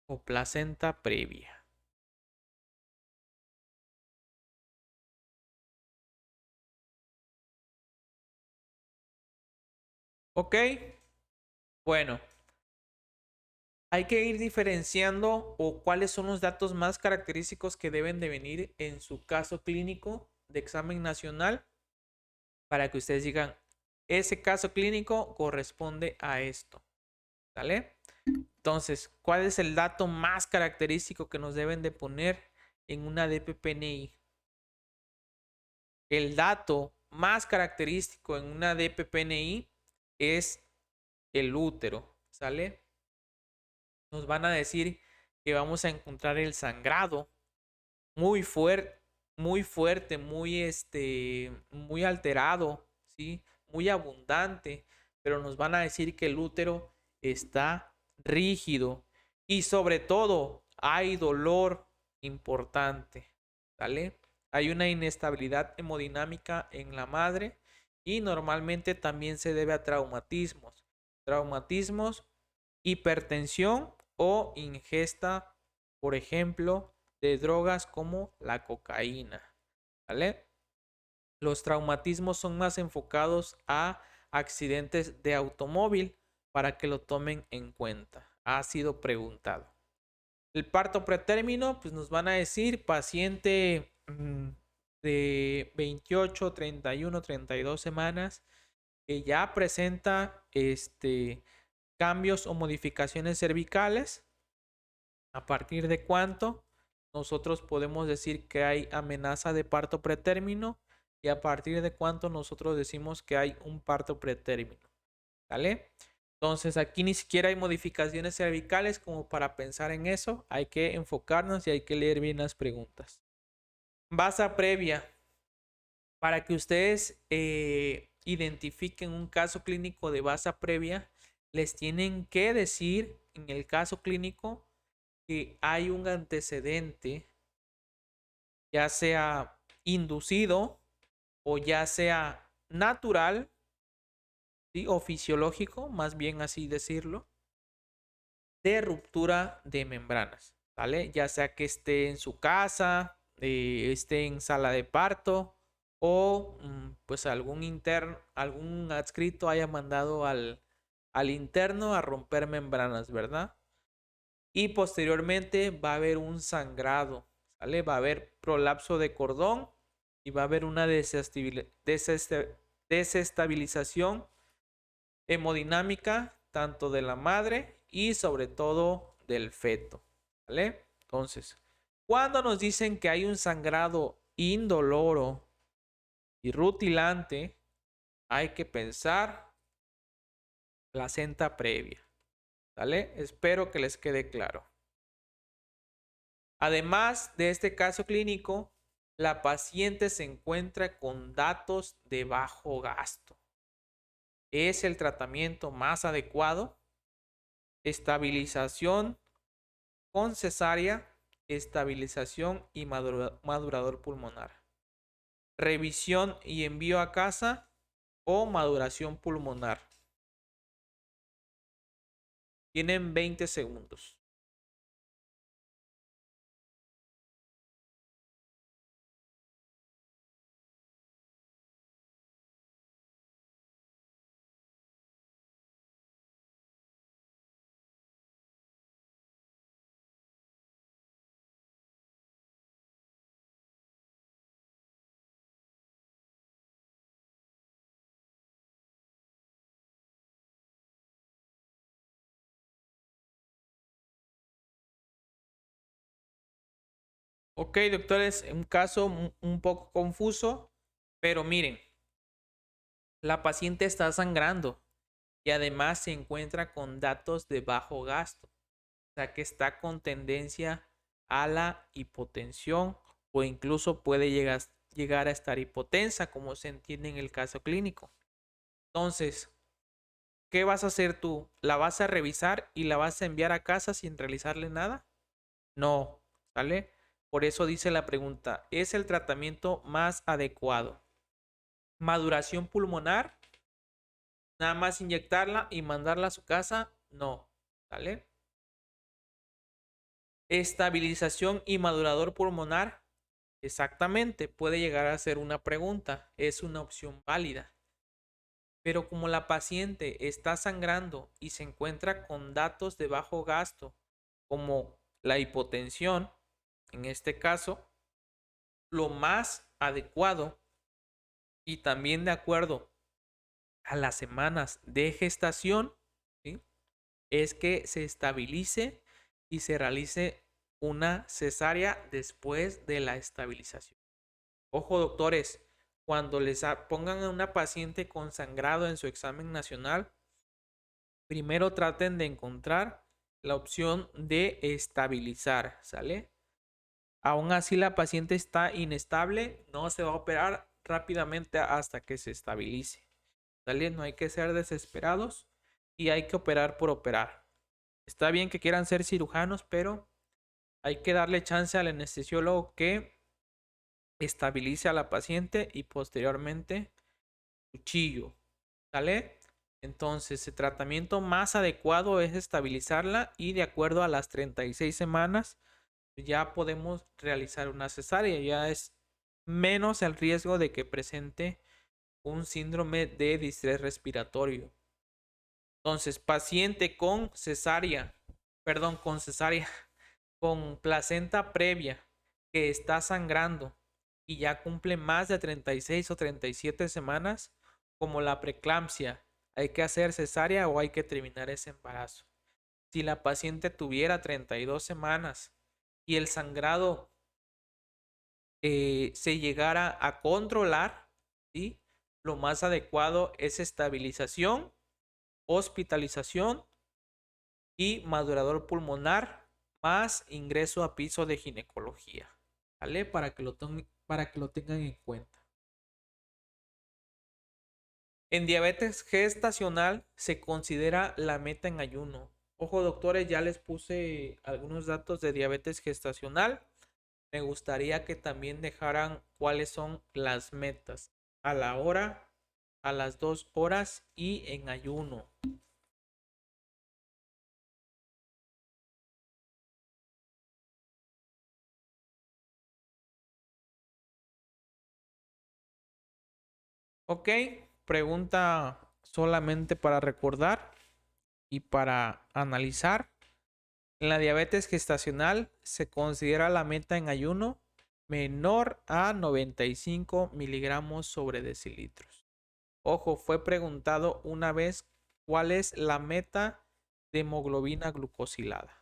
o placenta previa. Ok, bueno, hay que ir diferenciando o cuáles son los datos más característicos que deben de venir en su caso clínico de examen nacional para que ustedes digan, ese caso clínico corresponde a esto. ¿Sale? Entonces, ¿cuál es el dato más característico que nos deben de poner en una DPPNI? El dato más característico en una DPPNI es el útero, ¿sale? Nos van a decir que vamos a encontrar el sangrado muy fuerte, muy alterado, ¿sí? Muy abundante, pero nos van a decir que el útero está rígido y sobre todo hay dolor importante, ¿sale? Hay una inestabilidad hemodinámica en la madre y normalmente también se debe a traumatismos, hipertensión o ingesta, por ejemplo, de drogas como la cocaína, ¿vale? Los traumatismos son más enfocados a accidentes de automóvil para que lo tomen en cuenta. Ha sido preguntado. El parto pretérmino, pues nos van a decir paciente de 28, 31, 32 semanas que ya presenta cambios o modificaciones cervicales. ¿A partir de cuánto? Nosotros podemos decir que hay amenaza de parto pretérmino y a partir de cuánto nosotros decimos que hay un parto pretérmino. ¿Vale? Entonces aquí ni siquiera hay modificaciones cervicales como para pensar en eso. Hay que enfocarnos y hay que leer bien las preguntas. Basa previa. Para que ustedes identifiquen un caso clínico de basa previa, les tienen que decir en el caso clínico que hay un antecedente, ya sea inducido o ya sea natural, ¿sí? O fisiológico, más bien así decirlo, de ruptura de membranas, ¿vale? Ya sea que esté en su casa, esté en sala de parto o pues algún adscrito haya mandado al interno a romper membranas, ¿verdad? Y posteriormente va a haber un sangrado, ¿sale? Va a haber prolapso de cordón y va a haber una desestabilización hemodinámica tanto de la madre y sobre todo del feto, ¿vale? Entonces, cuando nos dicen que hay un sangrado indoloro y rutilante, hay que pensar placenta previa, ¿vale? Espero que les quede claro. Además de este caso clínico, la paciente se encuentra con datos de bajo gasto. ¿Es el tratamiento más adecuado? Estabilización con cesárea, estabilización y madurador pulmonar. Revisión y envío a casa o maduración pulmonar. Tienen 20 segundos. Ok, doctores, un caso un poco confuso, pero miren, la paciente está sangrando y además se encuentra con datos de bajo gasto, o sea que está con tendencia a la hipotensión o incluso puede llegar a estar hipotensa, como se entiende en el caso clínico. Entonces, ¿qué vas a hacer tú? ¿La vas a revisar y la vas a enviar a casa sin realizarle nada? No, ¿sale? Por eso dice la pregunta, ¿es el tratamiento más adecuado? ¿Maduración pulmonar? ¿Nada más inyectarla y mandarla a su casa? No, ¿sale? ¿Estabilización y madurador pulmonar? Exactamente, puede llegar a ser una pregunta, es una opción válida. Pero como la paciente está sangrando y se encuentra con datos de bajo gasto, como la hipotensión, en este caso, lo más adecuado y también de acuerdo a las semanas de gestación, ¿sí?, es que se estabilice y se realice una cesárea después de la estabilización. Ojo, doctores, cuando les pongan a una paciente con sangrado en su examen nacional, primero traten de encontrar la opción de estabilizar, ¿sale? Aún así la paciente está inestable, no se va a operar rápidamente hasta que se estabilice, ¿sale? No hay que ser desesperados y hay que operar por operar. Está bien que quieran ser cirujanos, pero hay que darle chance al anestesiólogo que estabilice a la paciente y posteriormente cuchillo, ¿sale? Entonces, el tratamiento más adecuado es estabilizarla y de acuerdo a las 36 semanas ya podemos realizar una cesárea. Ya es menos el riesgo de que presente un síndrome de distrés respiratorio. Entonces, paciente con cesárea, con placenta previa que está sangrando y ya cumple más de 36 o 37 semanas, como la preeclampsia, hay que hacer cesárea o hay que terminar ese embarazo. Si la paciente tuviera 32 semanas y el sangrado se llegara a controlar, ¿sí?, lo más adecuado es estabilización, hospitalización y madurador pulmonar más ingreso a piso de ginecología, ¿vale? Para que lo tengan en cuenta. En diabetes gestacional se considera la meta en ayuno. Ojo, doctores, ya les puse algunos datos de diabetes gestacional. Me gustaría que también dejaran cuáles son las metas a la hora, a las 2 horas y en ayuno. Ok, pregunta solamente para recordar y para analizar. En la diabetes gestacional se considera la meta en ayuno menor a 95 miligramos sobre decilitros. Ojo, fue preguntado una vez cuál es la meta de hemoglobina glucosilada.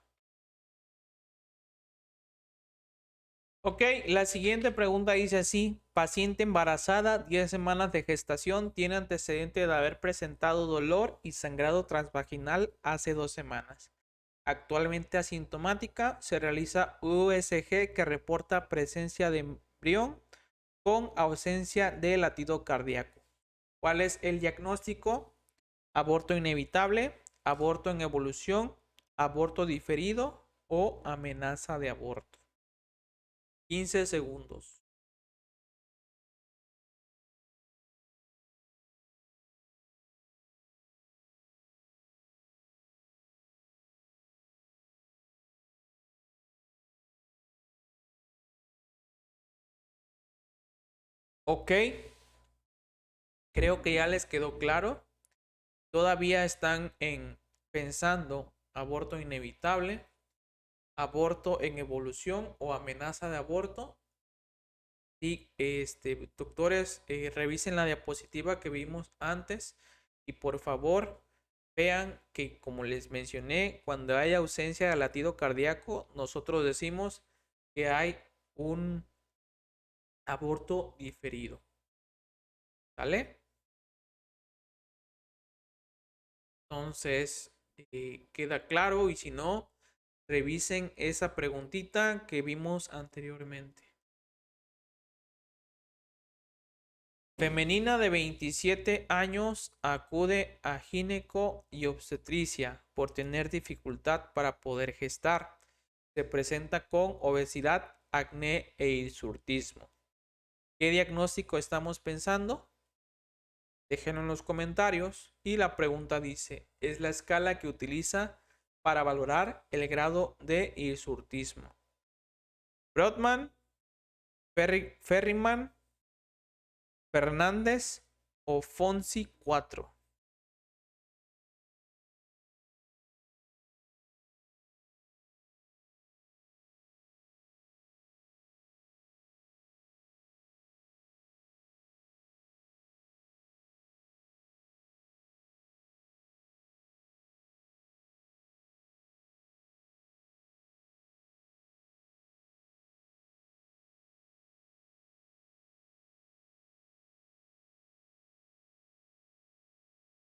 Ok, la siguiente pregunta dice así: paciente embarazada, 10 semanas de gestación, tiene antecedente de haber presentado dolor y sangrado transvaginal hace 2 semanas. Actualmente asintomática, se realiza USG que reporta presencia de embrión con ausencia de latido cardíaco. ¿Cuál es el diagnóstico? Aborto inevitable, aborto en evolución, aborto diferido o amenaza de aborto. 15 segundos. Ok, creo que ya les quedó claro. Todavía están pensando aborto inevitable, aborto en evolución o amenaza de aborto. Y doctores, revisen la diapositiva que vimos antes y por favor vean que, como les mencioné, cuando hay ausencia de latido cardíaco, nosotros decimos que hay un aborto diferido. ¿Vale? Entonces, queda claro, y si no, Revisen esa preguntita que vimos anteriormente. Femenina de 27 años acude a gineco y obstetricia por tener dificultad para poder gestar. Se presenta con obesidad, acné e hirsutismo. ¿Qué diagnóstico estamos pensando? Déjenlo en los comentarios. Y la pregunta dice, es la escala que utiliza para valorar el grado de hirsutismo. Brodmann, Ferryman, Fernández o Fonsi 4.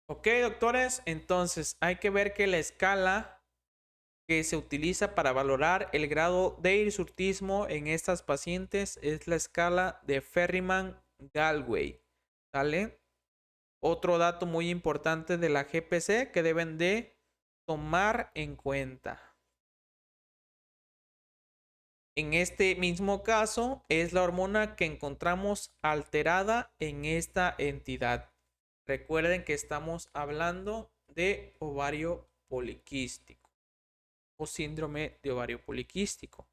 Ok, doctores, entonces hay que ver que la escala que se utiliza para valorar el grado de hirsutismo en estas pacientes es la escala de Ferryman-Gallwey. ¿Sale? Otro dato muy importante de la GPC que deben de tomar en cuenta. En este mismo caso es la hormona que encontramos alterada en esta entidad. Recuerden que estamos hablando de ovario poliquístico o síndrome de ovario poliquístico.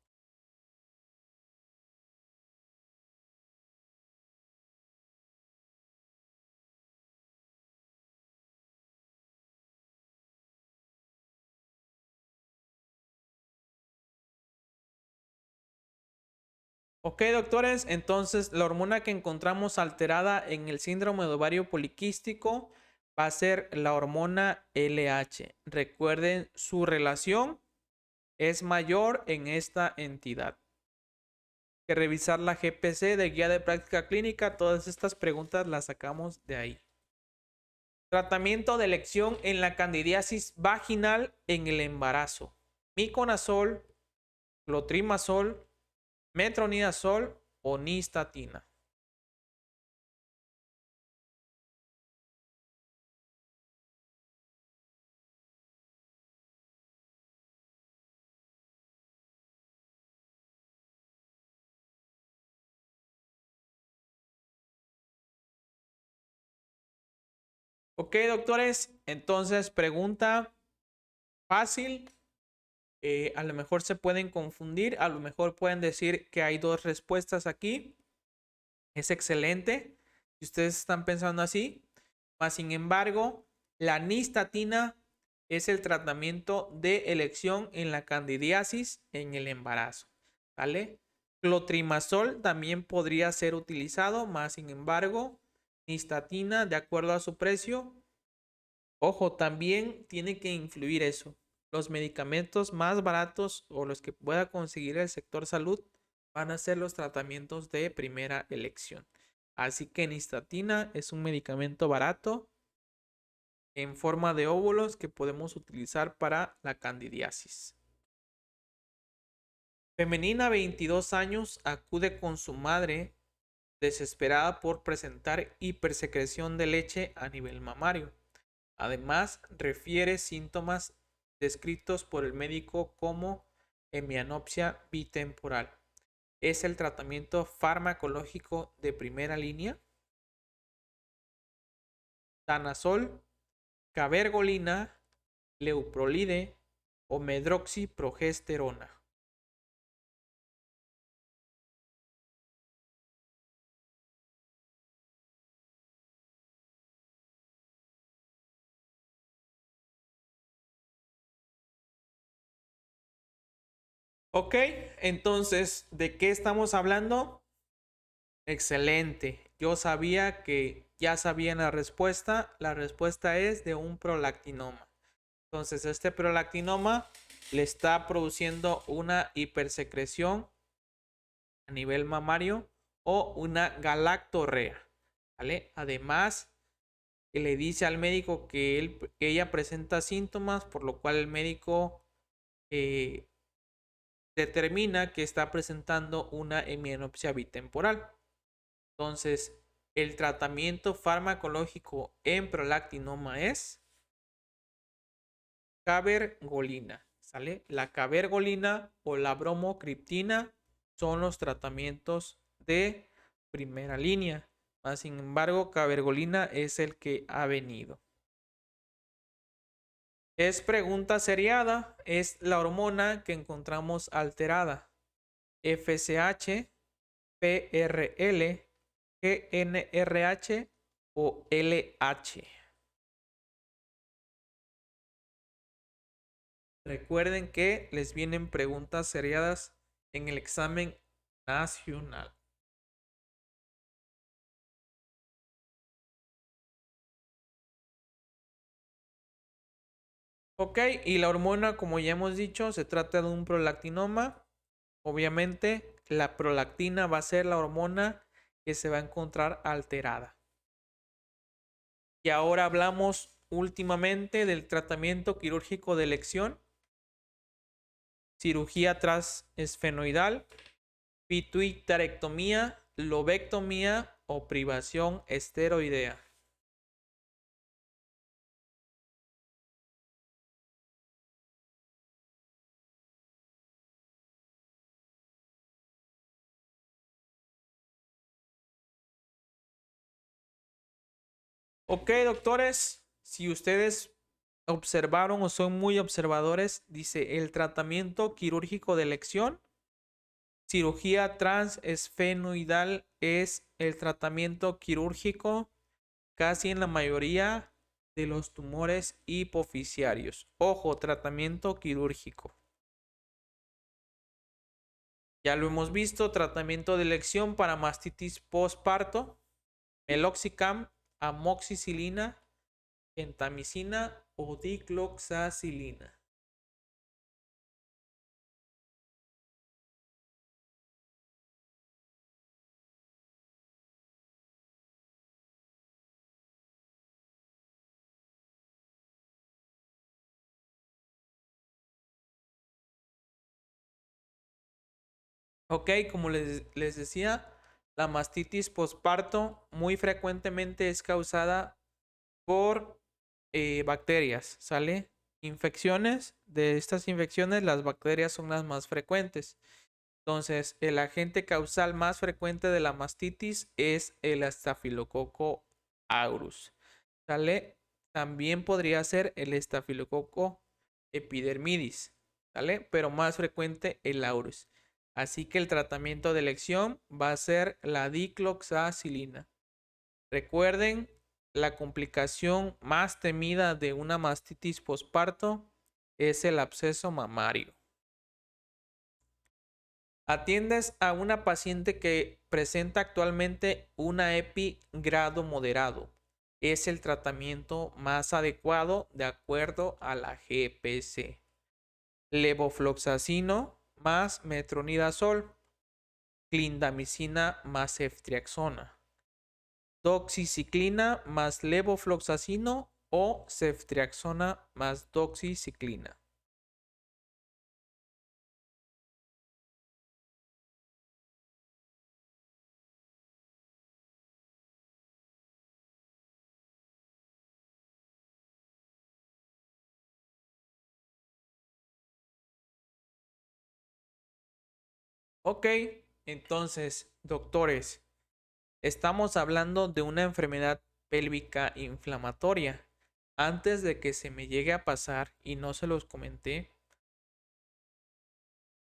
Ok, doctores, entonces la hormona que encontramos alterada en el síndrome de ovario poliquístico va a ser la hormona LH. Recuerden, su relación es mayor en esta entidad. Que revisar la GPC de guía de práctica clínica, todas estas preguntas las sacamos de ahí. Tratamiento de elección en la candidiasis vaginal en el embarazo. Miconazol, clotrimazol, metronidazol o nistatina. Ok, doctores, entonces pregunta fácil. A lo mejor se pueden confundir, a lo mejor pueden decir que hay dos respuestas aquí. Es excelente si ustedes están pensando así. Mas, sin embargo, la nistatina es el tratamiento de elección en la candidiasis en el embarazo. ¿Vale? Clotrimazol también podría ser utilizado, más sin embargo, nistatina, de acuerdo a su precio. Ojo, también tiene que influir eso. Los medicamentos más baratos o los que pueda conseguir el sector salud van a ser los tratamientos de primera elección. Así que nistatina es un medicamento barato en forma de óvulos que podemos utilizar para la candidiasis. Femenina, 22 años, acude con su madre desesperada por presentar hipersecreción de leche a nivel mamario. Además, refiere síntomas descritos por el médico como hemianopsia bitemporal. ¿Es el tratamiento farmacológico de primera línea? Danazol, cabergolina, leuprolide o medroxiprogesterona. Ok, entonces, ¿de qué estamos hablando? Excelente. Yo sabía que ya sabían la respuesta. La respuesta es de un prolactinoma. Entonces, este prolactinoma le está produciendo una hipersecreción a nivel mamario o una galactorrea, ¿vale? Además, le dice al médico que ella presenta síntomas, por lo cual el médico determina que está presentando una hemianopsia bitemporal. Entonces, el tratamiento farmacológico en prolactinoma es cabergolina, ¿sale? La cabergolina o la bromocriptina son los tratamientos de primera línea. Sin embargo, cabergolina es el que ha venido. Es pregunta seriada, es la hormona que encontramos alterada. FSH, PRL, GNRH o LH. Recuerden que les vienen preguntas seriadas en el examen nacional. Ok, y la hormona, como ya hemos dicho, se trata de un prolactinoma. Obviamente, la prolactina va a ser la hormona que se va a encontrar alterada. Y ahora hablamos últimamente del tratamiento quirúrgico de elección, cirugía transesfenoidal, pituitarectomía, lobectomía o privación esteroidea. Ok, doctores, si ustedes observaron o son muy observadores, dice el tratamiento quirúrgico de elección, cirugía transesfenoidal es el tratamiento quirúrgico casi en la mayoría de los tumores hipoficiarios. Ojo, tratamiento quirúrgico. Ya lo hemos visto, tratamiento de elección para mastitis postparto, meloxicam, amoxicilina, gentamicina o dicloxacilina. Ok, como les decía, la mastitis postparto muy frecuentemente es causada por bacterias, ¿sale? Infecciones, de estas infecciones las bacterias son las más frecuentes. Entonces, el agente causal más frecuente de la mastitis es el Staphylococcus aureus, ¿sale? También podría ser el Staphylococcus epidermidis, ¿sale? Pero más frecuente el aureus. Así que el tratamiento de elección va a ser la dicloxacilina. Recuerden, la complicación más temida de una mastitis postparto es el absceso mamario. Atiendes a una paciente que presenta actualmente una EPI grado moderado. Es el tratamiento más adecuado de acuerdo a la GPC. Levofloxacino más metronidazol, clindamicina más ceftriaxona, doxiciclina más levofloxacino o ceftriaxona más doxiciclina. Ok, entonces, doctores, estamos hablando de una enfermedad pélvica inflamatoria. Antes de que se me llegue a pasar y no se los comenté,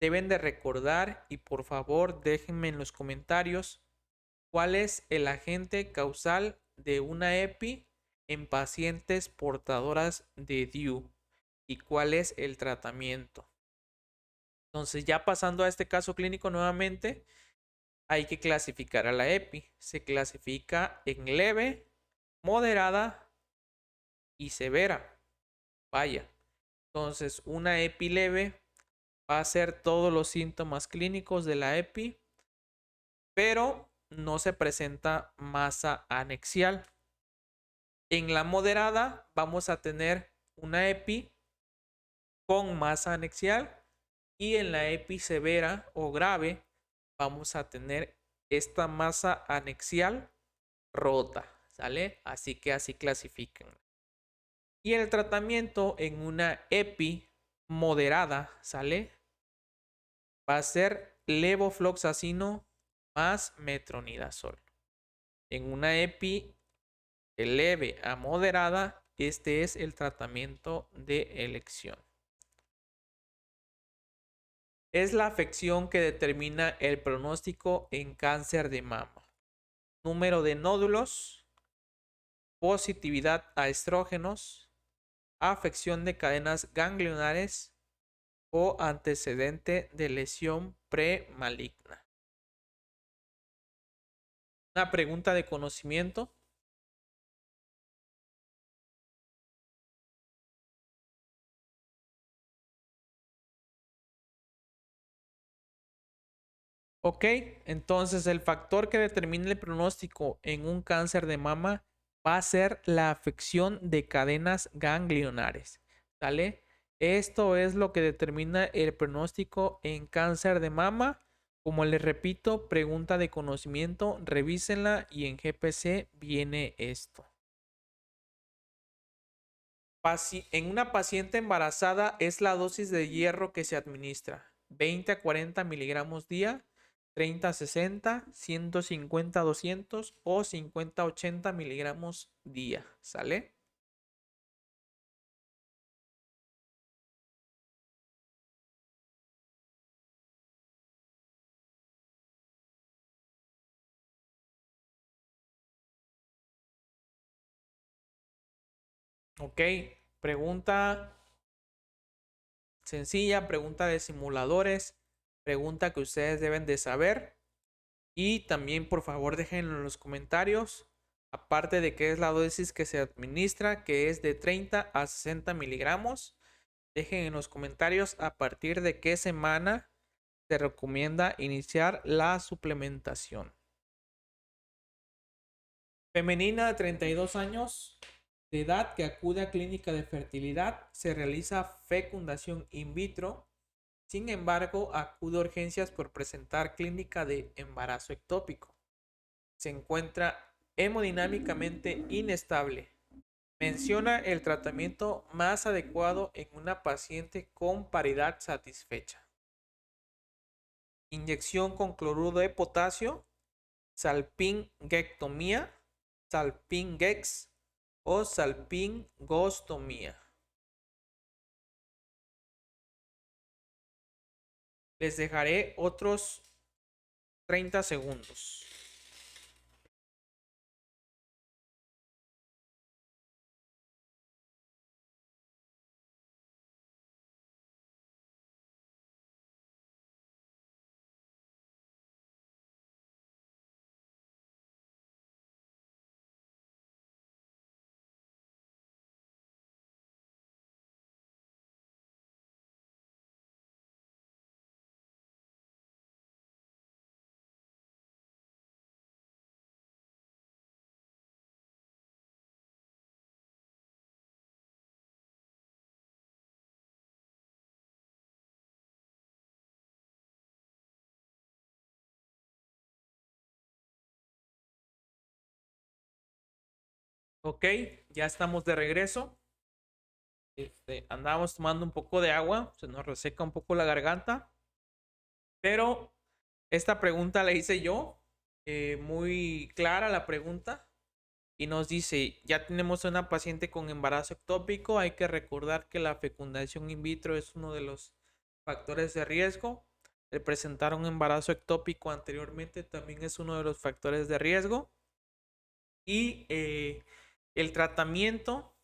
deben de recordar y por favor déjenme en los comentarios cuál es el agente causal de una EPI en pacientes portadoras de DIU y cuál es el tratamiento. Entonces, ya pasando a este caso clínico nuevamente, hay que clasificar a la EPI. Se clasifica en leve, moderada y severa. Vaya. Entonces, una EPI leve va a ser todos los síntomas clínicos de la EPI, pero no se presenta masa anexial. En la moderada vamos a tener una EPI con masa anexial Y en la EPI severa o grave vamos a tener esta masa anexial rota, ¿sale? Así que así clasifican. Y el tratamiento en una EPI moderada, ¿sale? Va a ser levofloxacino más metronidazol. En una EPI de leve a moderada, este es el tratamiento de elección. Es la afección que determina el pronóstico en cáncer de mama. Número de nódulos, positividad a estrógenos, afección de cadenas ganglionares o antecedente de lesión premaligna. Una pregunta de conocimiento. Ok, entonces el factor que determina el pronóstico en un cáncer de mama va a ser la afección de cadenas ganglionares, ¿sale? Esto es lo que determina el pronóstico en cáncer de mama. Como les repito, pregunta de conocimiento, revísenla y en GPC viene esto. En una paciente embarazada es la dosis de hierro que se administra, 20 a 40 miligramos día, 30 a 60, 150 a 200 o 50 a 80 miligramos día, ¿sale? Ok, pregunta sencilla, pregunta de simuladores, pregunta que ustedes deben de saber. Y también por favor déjenlo en los comentarios, aparte de qué es la dosis que se administra, que es de 30 a 60 miligramos. Dejen en los comentarios a partir de qué semana se recomienda iniciar la suplementación. Femenina de 32 años de edad que acude a clínica de fertilidad, se realiza fecundación in vitro. Sin embargo, acude a urgencias por presentar clínica de embarazo ectópico. Se encuentra hemodinámicamente inestable. Menciona el tratamiento más adecuado en una paciente con paridad satisfecha. Inyección con cloruro de potasio, salpingectomía, salpingex o salpingostomía. Les dejaré otros 30 segundos. Ok, ya estamos de regreso. Andábamos tomando un poco de agua, se nos reseca un poco la garganta, pero esta pregunta la hice yo, muy clara la pregunta, y nos dice, ya tenemos una paciente con embarazo ectópico, hay que recordar que la fecundación in vitro es uno de los factores de riesgo. El presentar un embarazo ectópico anteriormente también es uno de los factores de riesgo. Y el tratamiento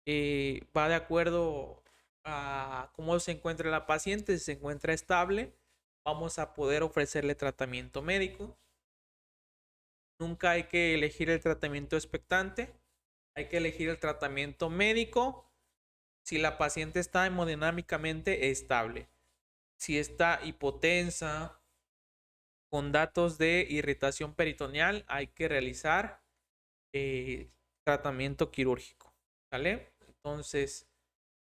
va de acuerdo a cómo se encuentra la paciente. Si se encuentra estable, vamos a poder ofrecerle tratamiento médico. Nunca hay que elegir el tratamiento expectante. Hay que elegir el tratamiento médico si la paciente está hemodinámicamente estable. Si está hipotensa, con datos de irritación peritoneal, hay que realizar tratamiento quirúrgico. ¿Vale? Entonces,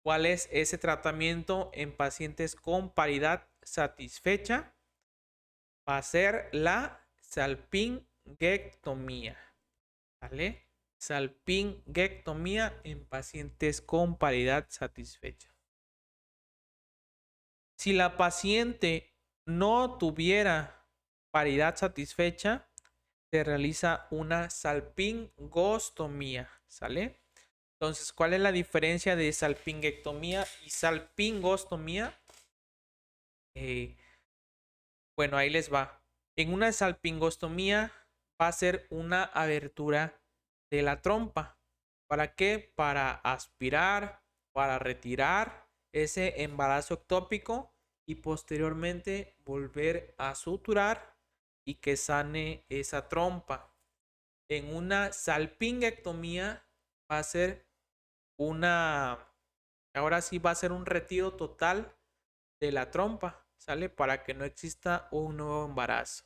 ¿Cuál es ese tratamiento en pacientes con paridad satisfecha? Va a ser la salpingectomía. ¿Vale? Salpingectomía en pacientes con paridad satisfecha. Si la paciente no tuviera paridad satisfecha, se realiza una salpingostomía, ¿sale? Entonces, ¿cuál es la diferencia de salpingectomía y salpingostomía? Bueno, ahí les va. En una salpingostomía va a ser una abertura de la trompa. ¿Para qué? Para aspirar, para retirar ese embarazo ectópico y posteriormente volver a suturar y que sane esa trompa. En una salpingectomía va a ser ahora sí va a ser un retiro total de la trompa, ¿sale? Para que no exista un nuevo embarazo.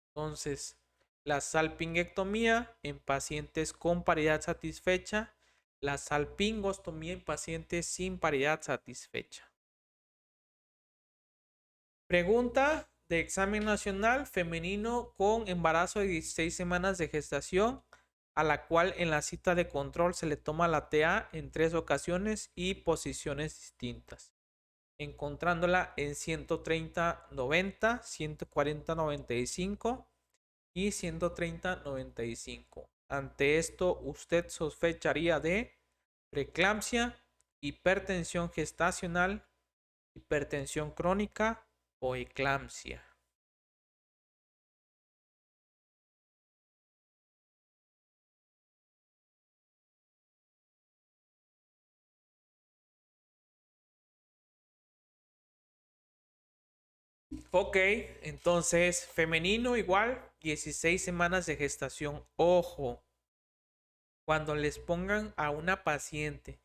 Entonces, la salpingectomía en pacientes con paridad satisfecha, la salpingostomía en pacientes sin paridad satisfecha. Pregunta de examen nacional: femenino con embarazo de 16 semanas de gestación, a la cual en la cita de control se le toma la TA en 3 ocasiones y posiciones distintas, encontrándola en 130-90, 140-95 y 130-95. Ante esto, usted sospecharía de preeclampsia, hipertensión gestacional, hipertensión crónica o eclampsia. Ok, entonces femenino igual, 16 semanas de gestación. Ojo, cuando les pongan a una paciente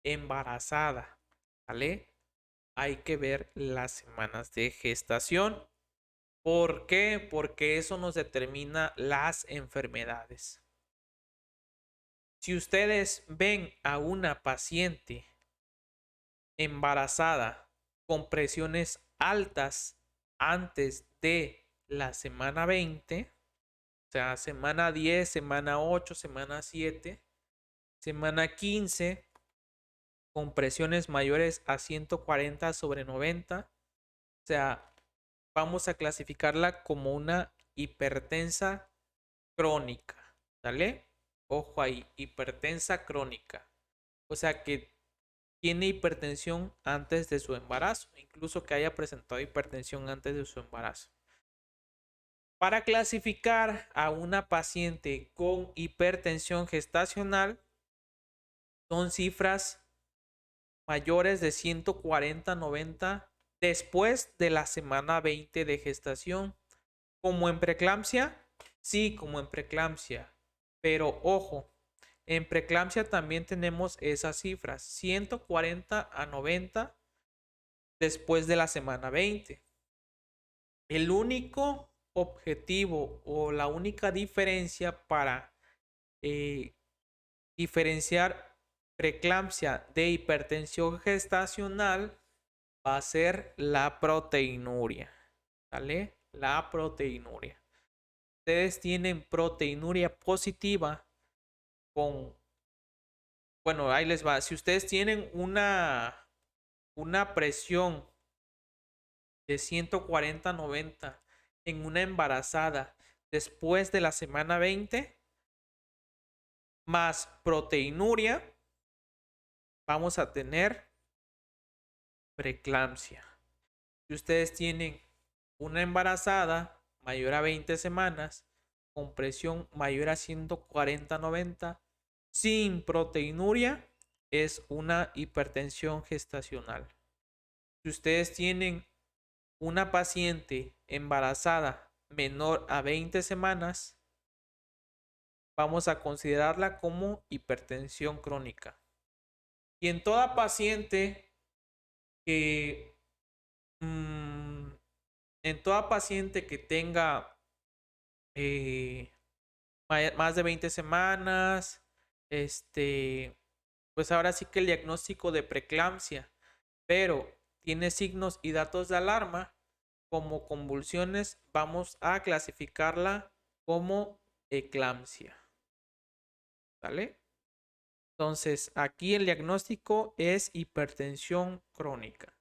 embarazada, ¿vale? Hay que ver las semanas de gestación. ¿Por qué? Porque eso nos determina las enfermedades. Si ustedes ven a una paciente embarazada con presiones altas antes de la semana 20, o sea, semana 10, semana 8, semana 7, semana 15, con presiones mayores a 140/90, o sea, vamos a clasificarla como una hipertensa crónica, ¿sale? Ojo ahí, hipertensa crónica. O sea que tiene hipertensión antes de su embarazo, incluso que haya presentado hipertensión antes de su embarazo. Para clasificar a una paciente con hipertensión gestacional, son cifras mayores de 140/90 después de la semana 20 de gestación. Como en preeclampsia, sí, como en preeclampsia. Pero ojo, en preeclampsia también tenemos esas cifras, 140/90 después de la semana 20. El único objetivo o la única diferencia para diferenciar preeclampsia de hipertensión gestacional va a ser la proteinuria, ¿vale? La proteinuria. Ustedes tienen proteinuria positiva bueno, ahí les va. Si ustedes tienen una presión de 140/90 en una embarazada después de la semana 20, más proteinuria, vamos a tener preeclampsia. Si ustedes tienen una embarazada mayor a 20 semanas con presión mayor a 140/90 sin proteinuria, es una hipertensión gestacional. Si ustedes tienen una paciente embarazada menor a 20 semanas, vamos a considerarla como hipertensión crónica. Y en toda paciente que tenga más de 20 semanas, pues ahora sí que el diagnóstico de preeclampsia, pero tiene signos y datos de alarma como convulsiones, vamos a clasificarla como eclampsia. ¿Vale? Entonces, aquí el diagnóstico es hipertensión crónica.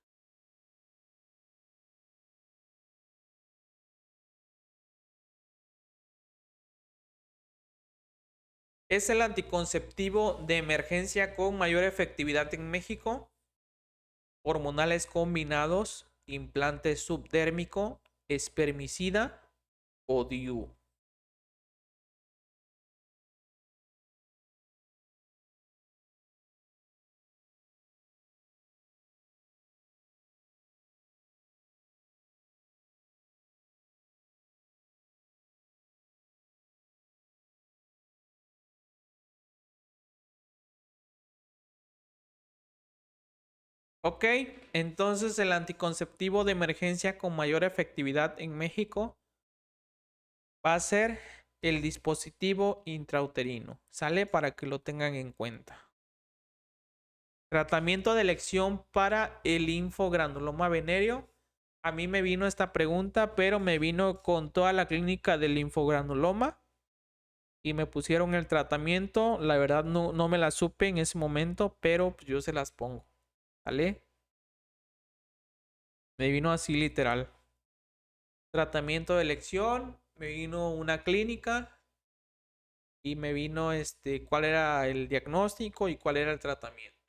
¿Es el anticonceptivo de emergencia con mayor efectividad en México? Hormonales combinados, implante subdérmico, espermicida o DIU. Ok, entonces el anticonceptivo de emergencia con mayor efectividad en México va a ser el dispositivo intrauterino. ¿Sale? Para que lo tengan en cuenta. Tratamiento de elección para el linfogranuloma venéreo. A mí me vino esta pregunta, pero me vino con toda la clínica del linfogranuloma y me pusieron el tratamiento. La verdad no me la supe en ese momento, pero pues yo se las pongo. ¿Vale? Me vino así literal. Tratamiento de elección, me vino una clínica y me vino cuál era el diagnóstico y cuál era el tratamiento.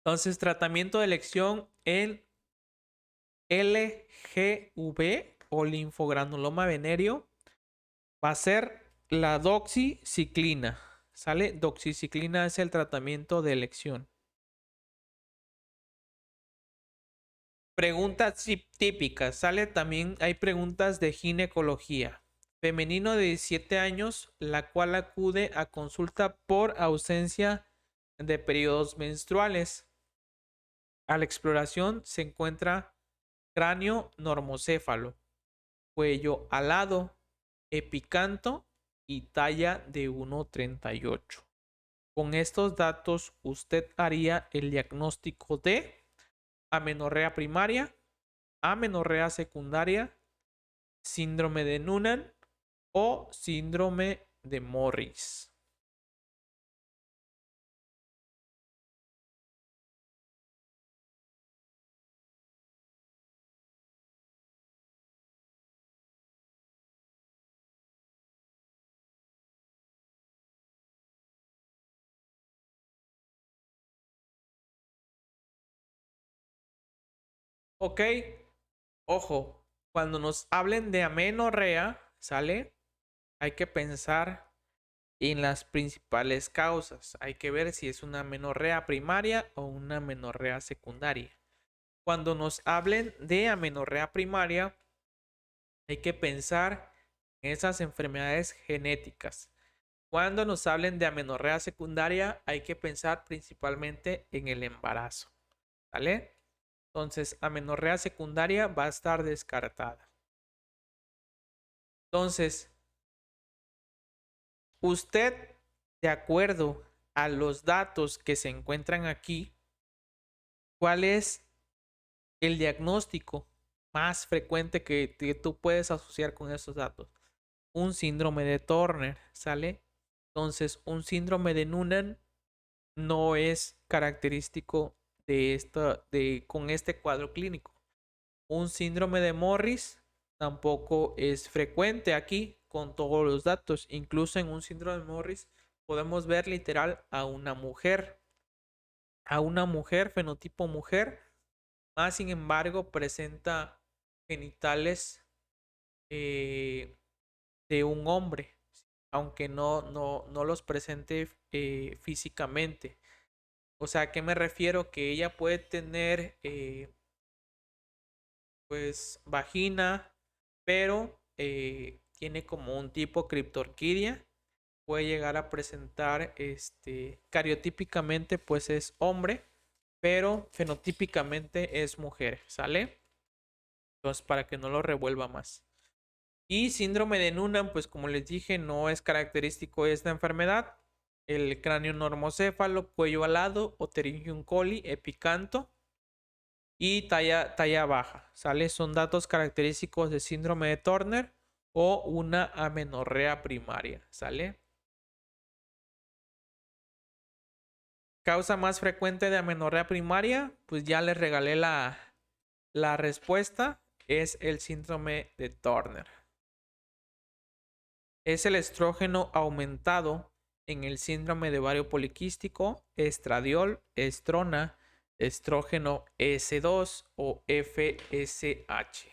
Entonces, tratamiento de elección en LGV o linfogranuloma venéreo va a ser la doxiciclina. ¿Sale? Doxiciclina es el tratamiento de elección. Preguntas típicas. ¿Sale? También hay preguntas de ginecología. Femenino de 17 años, la cual acude a consulta por ausencia de periodos menstruales. A la exploración se encuentra cráneo normocéfalo, cuello alado, epicanto y talla de 1,38. Con estos datos usted haría el diagnóstico de amenorrea primaria, amenorrea secundaria, síndrome de Noonan o síndrome de Morris. Ok, ojo, cuando nos hablen de amenorrea, ¿sale? Hay que pensar en las principales causas. Hay que ver si es una amenorrea primaria o una amenorrea secundaria. Cuando nos hablen de amenorrea primaria, hay que pensar en esas enfermedades genéticas. Cuando nos hablen de amenorrea secundaria, hay que pensar principalmente en el embarazo. ¿Vale? Entonces, amenorrea secundaria va a estar descartada. Entonces, usted, de acuerdo a los datos que se encuentran aquí, ¿cuál es el diagnóstico más frecuente que tú puedes asociar con esos datos? Un síndrome de Turner, ¿sale? Entonces, un síndrome de Noonan no es característico con este cuadro clínico. Un síndrome de Morris tampoco es frecuente aquí con todos los datos. Incluso en un síndrome de Morris podemos ver literal a una mujer, fenotipo mujer, más sin embargo presenta genitales de un hombre, aunque no los presente físicamente. O sea, ¿a qué me refiero? Que ella puede tener pues vagina, pero tiene como un tipo criptorquidia. Puede llegar a presentar cariotípicamente pues es hombre, pero fenotípicamente es mujer, ¿sale? Entonces para que no lo revuelva más. Y síndrome de Noonan, pues como les dije, no es característico de esta enfermedad. El cráneo normocéfalo, cuello alado, Pterygium coli, epicanto y talla baja, ¿sale? Son datos característicos de síndrome de Turner o una amenorrea primaria, ¿sale? Causa más frecuente de amenorrea primaria, pues ya les regalé la respuesta, es el síndrome de Turner. Es el estrógeno aumentado en el síndrome de ovario poliquístico, estradiol, estrona, estrógeno S2 o FSH.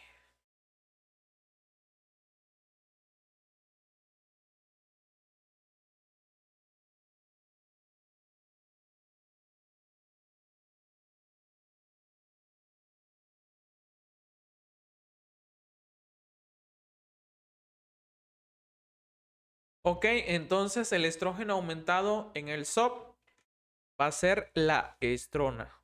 Ok, entonces el estrógeno aumentado en el SOP va a ser la estrona.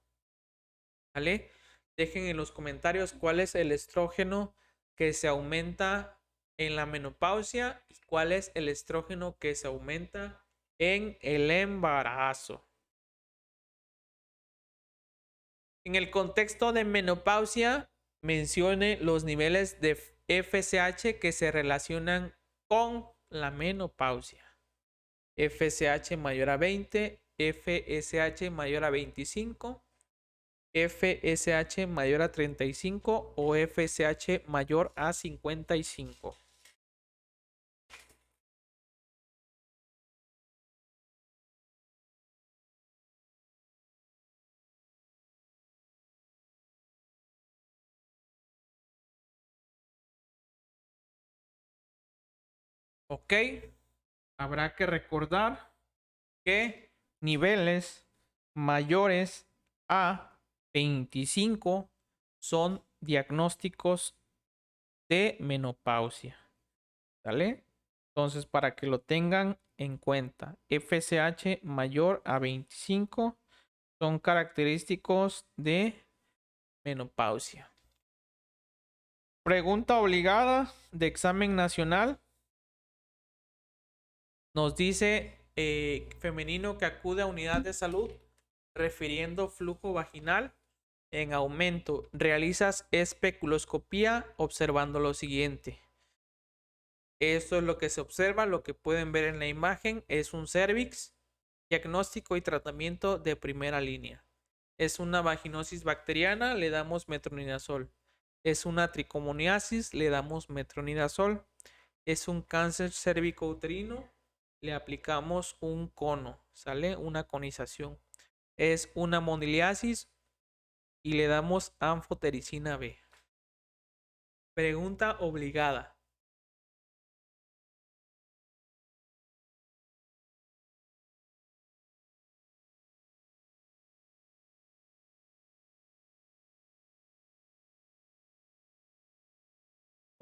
¿Vale? Dejen en los comentarios cuál es el estrógeno que se aumenta en la menopausia y cuál es el estrógeno que se aumenta en el embarazo. En el contexto de menopausia, mencione los niveles de FSH que se relacionan con la menopausia. FSH mayor a 20, FSH mayor a 25, FSH mayor a 35 o FSH mayor a 55. Ok, habrá que recordar que niveles mayores a 25 son diagnósticos de menopausia. ¿Vale? Entonces, para que lo tengan en cuenta, FSH mayor a 25 son característicos de menopausia. Pregunta obligada de examen nacional. Nos dice femenino que acude a unidad de salud refiriendo flujo vaginal en aumento. Realizas especuloscopía observando lo siguiente. Esto es lo que se observa, lo que pueden ver en la imagen es un cervix, diagnóstico y tratamiento de primera línea. Es una vaginosis bacteriana, le damos metronidazol. Es una tricomoniasis, le damos metronidazol. Es un cáncer cervicouterino, le aplicamos un cono, ¿sale? Una conización. Es una moniliasis y le damos anfotericina B. Pregunta obligada.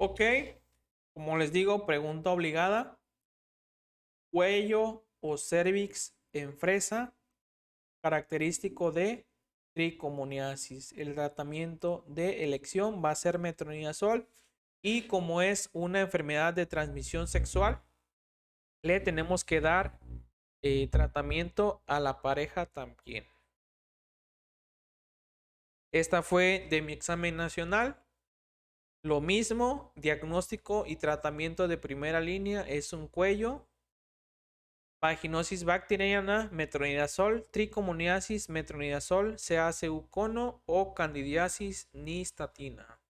Ok, como les digo, pregunta obligada. Cuello o cervix en fresa, característico de tricomoniasis. El tratamiento de elección va a ser metronidazol y como es una enfermedad de transmisión sexual, le tenemos que dar tratamiento a la pareja también. Esta fue de mi examen nacional. Lo mismo, diagnóstico y tratamiento de primera línea es un cuello, vaginosis bacteriana, metronidazol, tricomoniasis, metronidazol, CACU cono o candidiasis nistatina.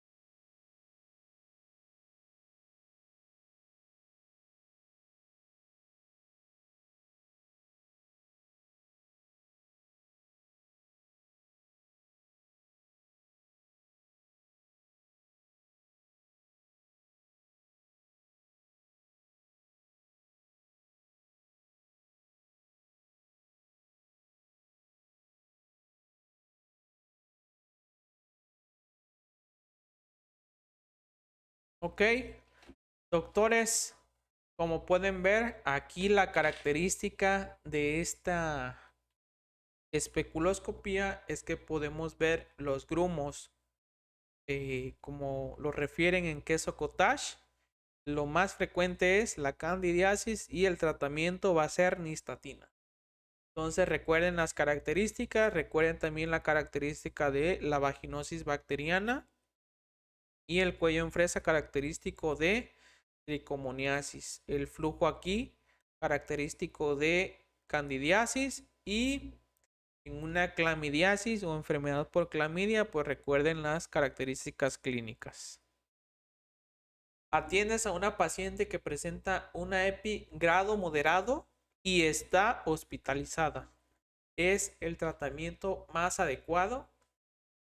Ok, doctores, como pueden ver, aquí la característica de esta especuloscopía es que podemos ver los grumos como lo refieren en queso cottage lo más frecuente es la candidiasis y el tratamiento va a ser nistatina. Entonces recuerden las características, recuerden también la característica de la vaginosis bacteriana y el cuello en fresa característico de tricomoniasis. El flujo aquí característico de candidiasis y en una clamidiasis o enfermedad por clamidia, pues recuerden las características clínicas. Atiendes a una paciente que presenta una EPI grado moderado y está hospitalizada. Es el tratamiento más adecuado: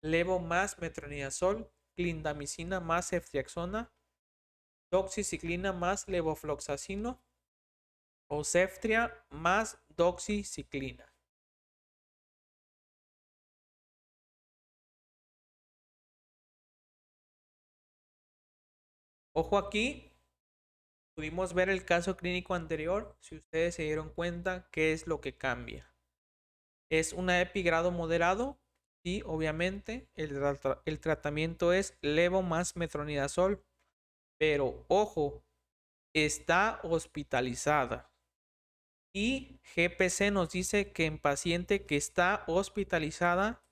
levo más metronidazol, clindamicina más ceftriaxona, doxiciclina más levofloxacino o ceftria más doxiciclina. Ojo aquí, pudimos ver el caso clínico anterior. Si ustedes se dieron cuenta, ¿qué es lo que cambia? Es una EPI grado moderado. Sí, obviamente, el tratamiento es levo más metronidazol. Pero ojo, está hospitalizada. Y GPC nos dice que en paciente que está hospitalizada,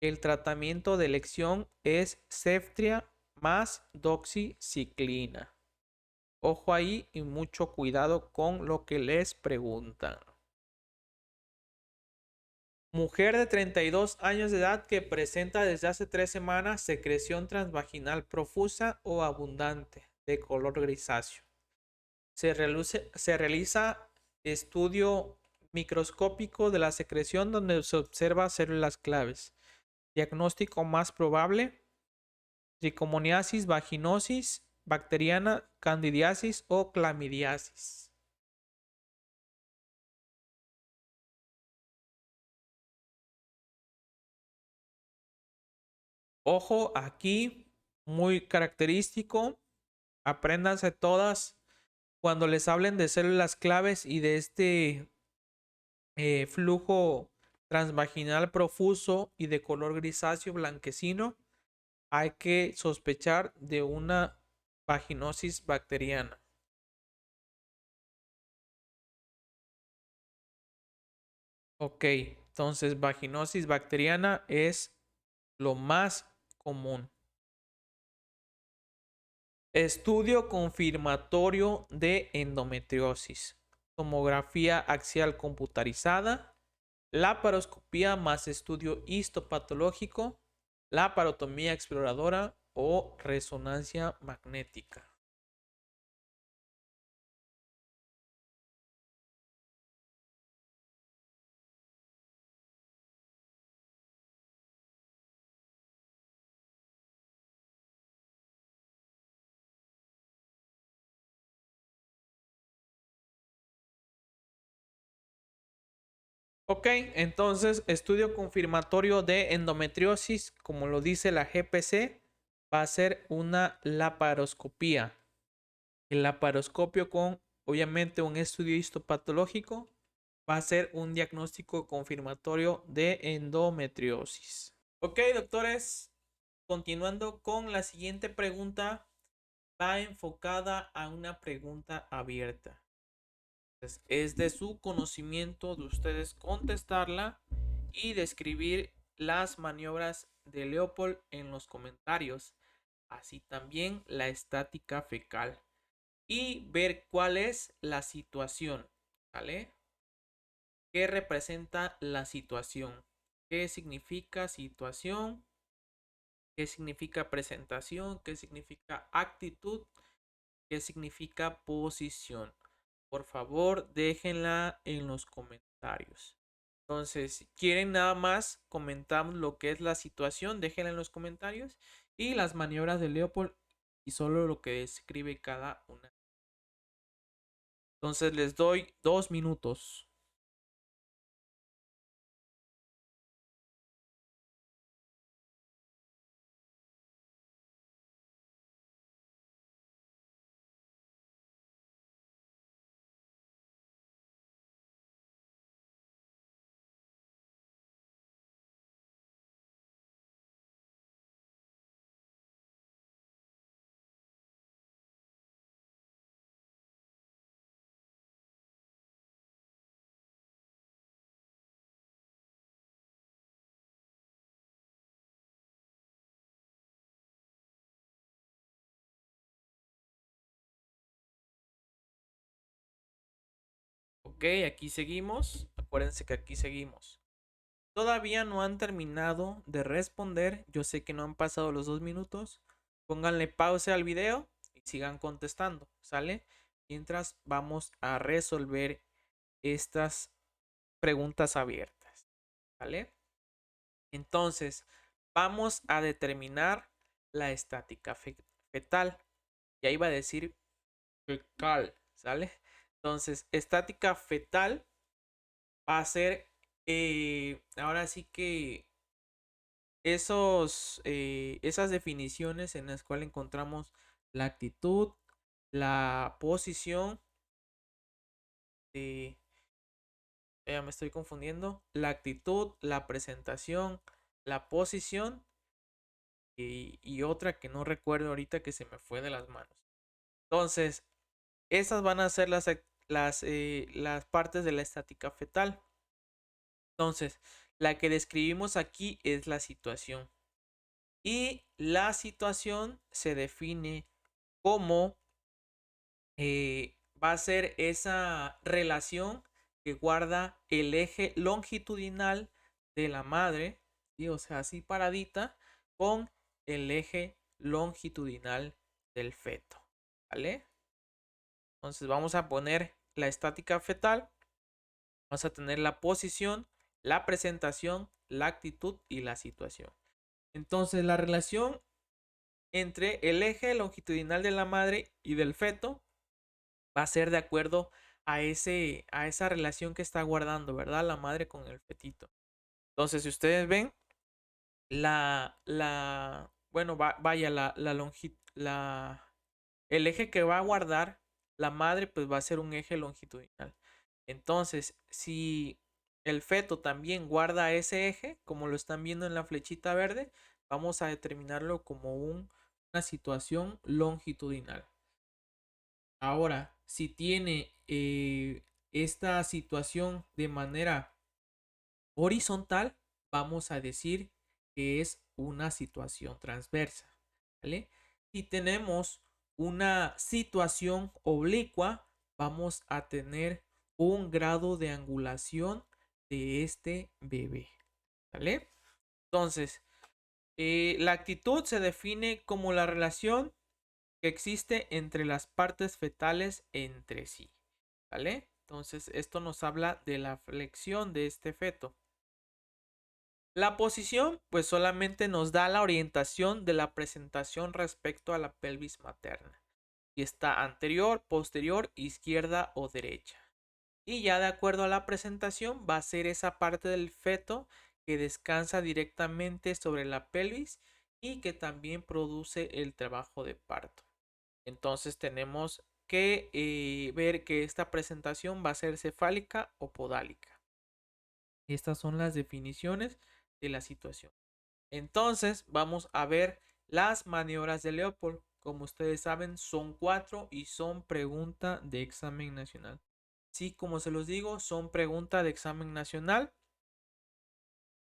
el tratamiento de elección es ceftria más doxiciclina. Ojo ahí y mucho cuidado con lo que les preguntan. Mujer de 32 años de edad que presenta desde hace 3 semanas secreción transvaginal profusa o abundante de color grisáceo. Se realiza estudio microscópico de la secreción donde se observa células claves. Diagnóstico más probable: tricomoniasis, vaginosis bacteriana, candidiasis o clamidiasis. Ojo aquí, muy característico. Apréndanse todas cuando les hablen de células claves y de este flujo transvaginal profuso y de color grisáceo blanquecino. Hay que sospechar de una vaginosis bacteriana. Ok, entonces vaginosis bacteriana es lo más común. Estudio confirmatorio de endometriosis: tomografía axial computarizada, laparoscopía más estudio histopatológico, laparotomía exploradora o resonancia magnética. Ok, entonces estudio confirmatorio de endometriosis, como lo dice la GPC, va a ser una laparoscopía. El laparoscopio con, obviamente, un estudio histopatológico va a ser un diagnóstico confirmatorio de endometriosis. Ok, doctores, continuando con la siguiente pregunta, va enfocada a una pregunta abierta. Es de su conocimiento de ustedes contestarla y describir las maniobras de Leopold en los comentarios, así también la estática fecal y ver cuál es la situación, ¿vale? ¿Qué representa la situación? ¿Qué significa situación? ¿Qué significa presentación? ¿Qué significa actitud? ¿Qué significa posición? Por favor, déjenla en los comentarios. Entonces, si quieren nada más, comentamos lo que es la situación, déjenla en los comentarios y las maniobras de Leopold y solo lo que describe cada una. Entonces, les doy 2 minutos. aquí seguimos. Acuérdense que aquí seguimos. Todavía no han terminado de responder. Yo sé que no han pasado los 2 minutos. Pónganle pausa al video y sigan contestando, ¿sale? Mientras vamos a resolver estas preguntas abiertas, ¿vale? Entonces, vamos a determinar la estática fetal. Ya iba a decir fecal, ¿sale? Entonces, estática fetal va a ser, ahora sí que esas definiciones en las cuales encontramos la actitud, la posición, ya me estoy confundiendo, la actitud, la presentación, la posición y otra que no recuerdo ahorita que se me fue de las manos. Entonces, esas van a ser las partes de la estática fetal. Entonces, la que describimos aquí es la situación. Y la situación se define como va a ser esa relación que guarda el eje longitudinal de la madre, ¿sí? O sea, así paradita, con el eje longitudinal del feto, ¿vale? Entonces vamos a poner la estática fetal, vamos a tener la posición, la presentación, la actitud y la situación. Entonces la relación entre el eje longitudinal de la madre y del feto va a ser de acuerdo a esa relación que está guardando, ¿verdad? La madre con el fetito. Entonces, si ustedes ven, bueno, vaya, el eje que va a guardar la madre, pues va a ser un eje longitudinal. Entonces, si el feto también guarda ese eje, como lo están viendo en la flechita verde, vamos a determinarlo como una situación longitudinal. Ahora, si tiene esta situación de manera horizontal, vamos a decir que es una situación transversa, ¿vale? Si tenemos una situación oblicua, vamos a tener un grado de angulación de este bebé, ¿vale? Entonces, la actitud se define como la relación que existe entre las partes fetales entre sí, ¿vale? Entonces, esto nos habla de la flexión de este feto. La posición, pues solamente nos da la orientación de la presentación respecto a la pelvis materna. Si está anterior, posterior, izquierda o derecha. Y ya de acuerdo a la presentación, va a ser esa parte del feto que descansa directamente sobre la pelvis y que también produce el trabajo de parto. Entonces tenemos que ver que esta presentación va a ser cefálica o podálica. Estas son las definiciones de la situación. Entonces vamos a ver las maniobras de Leopold. Como ustedes saben, son 4 y son pregunta de examen nacional. Sí, como se los digo, son pregunta de examen nacional.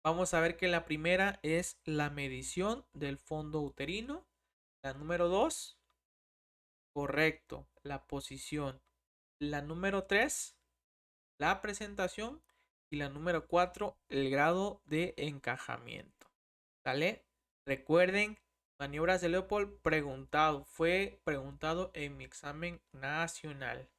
Vamos a ver que la primera es la medición del fondo uterino. La número 2, correcto, la posición. La número 3, la presentación. Y la número 4, el grado de encajamiento. ¿Sale? Recuerden, maniobras de Leopold preguntado. Fue preguntado en mi examen nacional.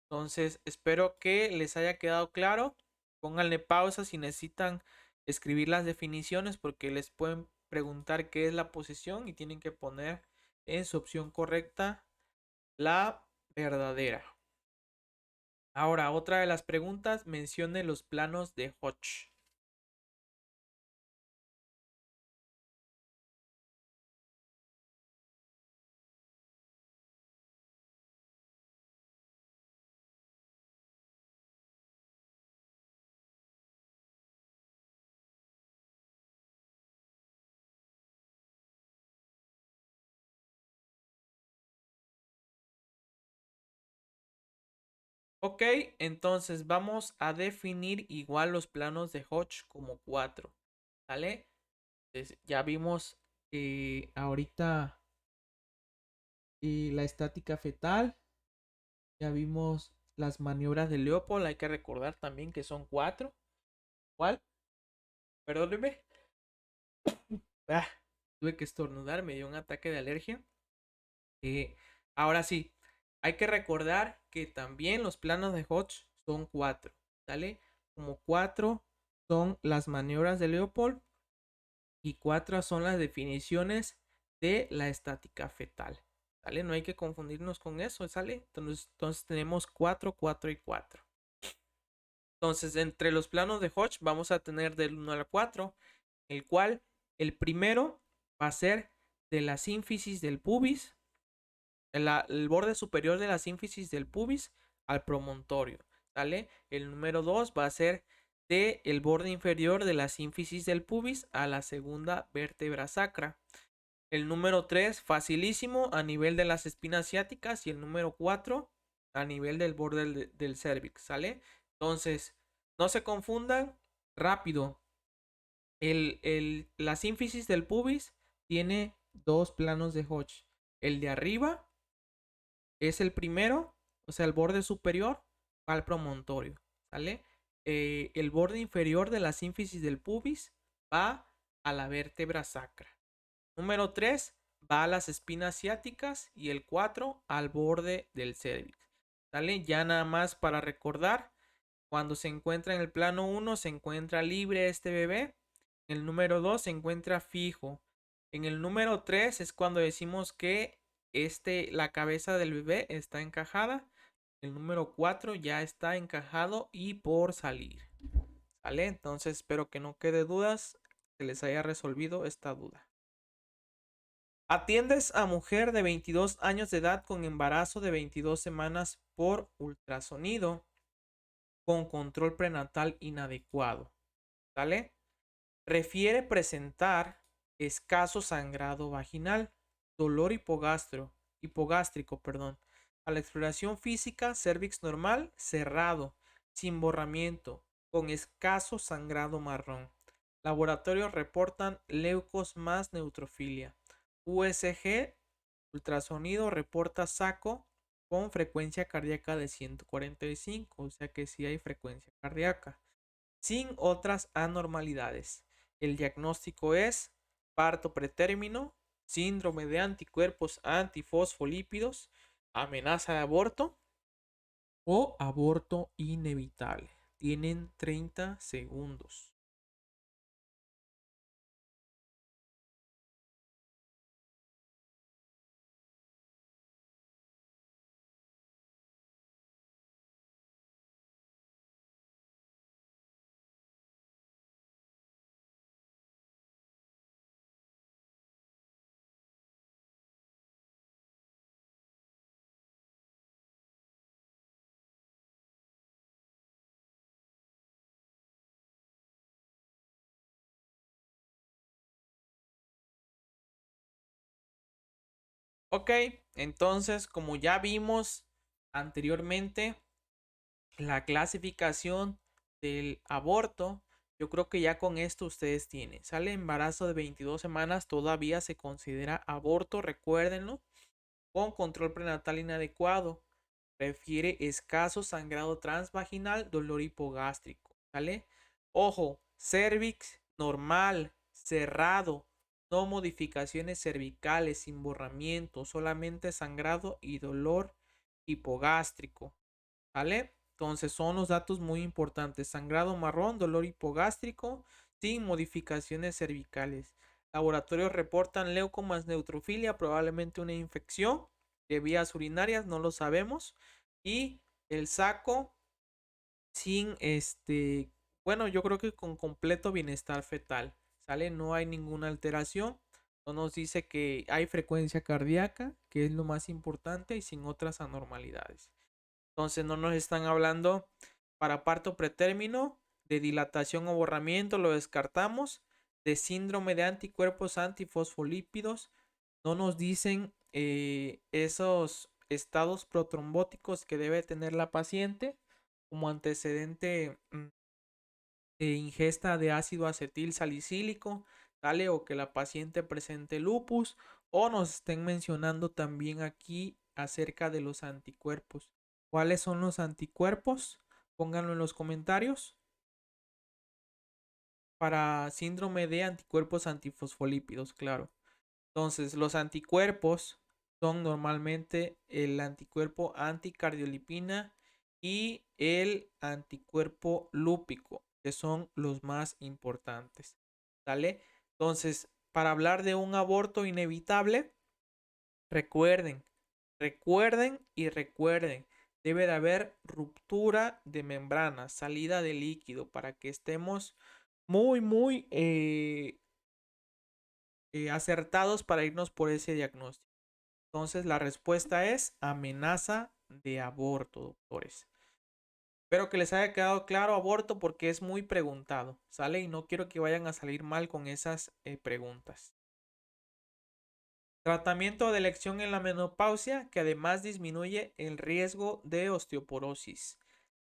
Entonces, espero que les haya quedado claro. Pónganle pausa si necesitan escribir las definiciones porque les pueden preguntar qué es la posición y tienen que poner en su opción correcta la verdadera. Ahora, otra de las preguntas, mencione los planos de Hodge. Ok, entonces vamos a definir igual los planos de Hodge como 4. ¿Vale? Entonces, ya vimos ahorita la estática fetal. Ya vimos las maniobras de Leopold. Hay que recordar también que son 4. ¿Cuál? Perdóneme. Ah, tuve que estornudar, me dio un ataque de alergia. Ahora sí, hay que recordar que también los planos de Hodge son 4, ¿sale? Como 4 son las maniobras de Leopold y 4 son las definiciones de la estática fetal, ¿sale? No hay que confundirnos con eso, ¿sale? Entonces tenemos 4, 4 y 4. Entonces, entre los planos de Hodge vamos a tener del 1 al 4, el cual el primero va a ser de la sínfisis del pubis, el borde superior de la sínfisis del pubis al promontorio, ¿sale? El número 2 va a ser de el borde inferior de la sínfisis del pubis a la segunda vértebra sacra. El número 3, facilísimo, a nivel de las espinas ciáticas. Y el número 4, a nivel del borde del cérvix, ¿sale? Entonces, no se confundan, rápido. La sínfisis del pubis tiene 2 planos de Hodge. El de arriba es el primero, o sea, el borde superior va al promontorio, ¿sale? El borde inferior de la sínfisis del pubis va a la vértebra sacra. Número 3 va a las espinas ciáticas y el 4 al borde del cérvix, ¿sale? Ya nada más para recordar, cuando se encuentra en el plano 1 se encuentra libre este bebé, en el número 2 se encuentra fijo, en el número 3 es cuando decimos que la cabeza del bebé está encajada, el número 4 ya está encajado y por salir, ¿sale? Entonces espero que no quede dudas, que les haya resolvido esta duda. Atiendes a mujer de 22 años de edad con embarazo de 22 semanas por ultrasonido con control prenatal inadecuado, ¿sale? Refiere presentar escaso sangrado vaginal, dolor hipogástrico, a la exploración física, cervix normal, cerrado, sin borramiento, con escaso sangrado marrón. Laboratorios reportan leucos más neutrofilia. USG, ultrasonido, reporta saco con frecuencia cardíaca de 145, o sea que sí hay frecuencia cardíaca, sin otras anormalidades. El diagnóstico es parto pretérmino, síndrome de anticuerpos antifosfolípidos, amenaza de aborto o aborto inevitable. Tienen 30 segundos. Ok, entonces como ya vimos anteriormente, la clasificación del aborto, yo creo que ya con esto ustedes tienen. Sale embarazo de 22 semanas, todavía se considera aborto, recuérdenlo, con control prenatal inadecuado. Refiere escaso sangrado transvaginal, dolor hipogástrico, ¿sale? Ojo, cervix normal, cerrado, no modificaciones cervicales, sin borramiento, solamente sangrado y dolor hipogástrico, ¿vale? Entonces son los datos muy importantes. Sangrado marrón, dolor hipogástrico, sin modificaciones cervicales. Laboratorios reportan leucomas neutrofilia, probablemente una infección de vías urinarias, no lo sabemos. Y el saco sin bueno, yo creo que con completo bienestar fetal, ¿sale? No hay ninguna alteración. No nos dice que hay frecuencia cardíaca, que es lo más importante, y sin otras anormalidades. Entonces no nos están hablando para parto pretérmino, de dilatación o borramiento, lo descartamos, de síndrome de anticuerpos antifosfolípidos, no nos dicen esos estados protrombóticos que debe tener la paciente como antecedente de ingesta de ácido acetil salicílico, ¿vale? O que la paciente presente lupus, o nos estén mencionando también aquí acerca de los anticuerpos. ¿Cuáles son los anticuerpos? Pónganlo en los comentarios. Para síndrome de anticuerpos antifosfolípidos, claro. Entonces, los anticuerpos son normalmente el anticuerpo anticardiolipina y el anticuerpo lúpico, que son los más importantes. ¿Sale? Entonces, para hablar de un aborto inevitable, recuerden, recuerden y recuerden, debe de haber ruptura de membrana, salida de líquido, para que estemos muy acertados para irnos por ese diagnóstico. Entonces la respuesta es amenaza de aborto, doctores. Espero que les haya quedado claro aborto porque es muy preguntado, ¿sale? Y no quiero que vayan a salir mal con esas preguntas. Tratamiento de elección en la menopausia que además disminuye el riesgo de osteoporosis.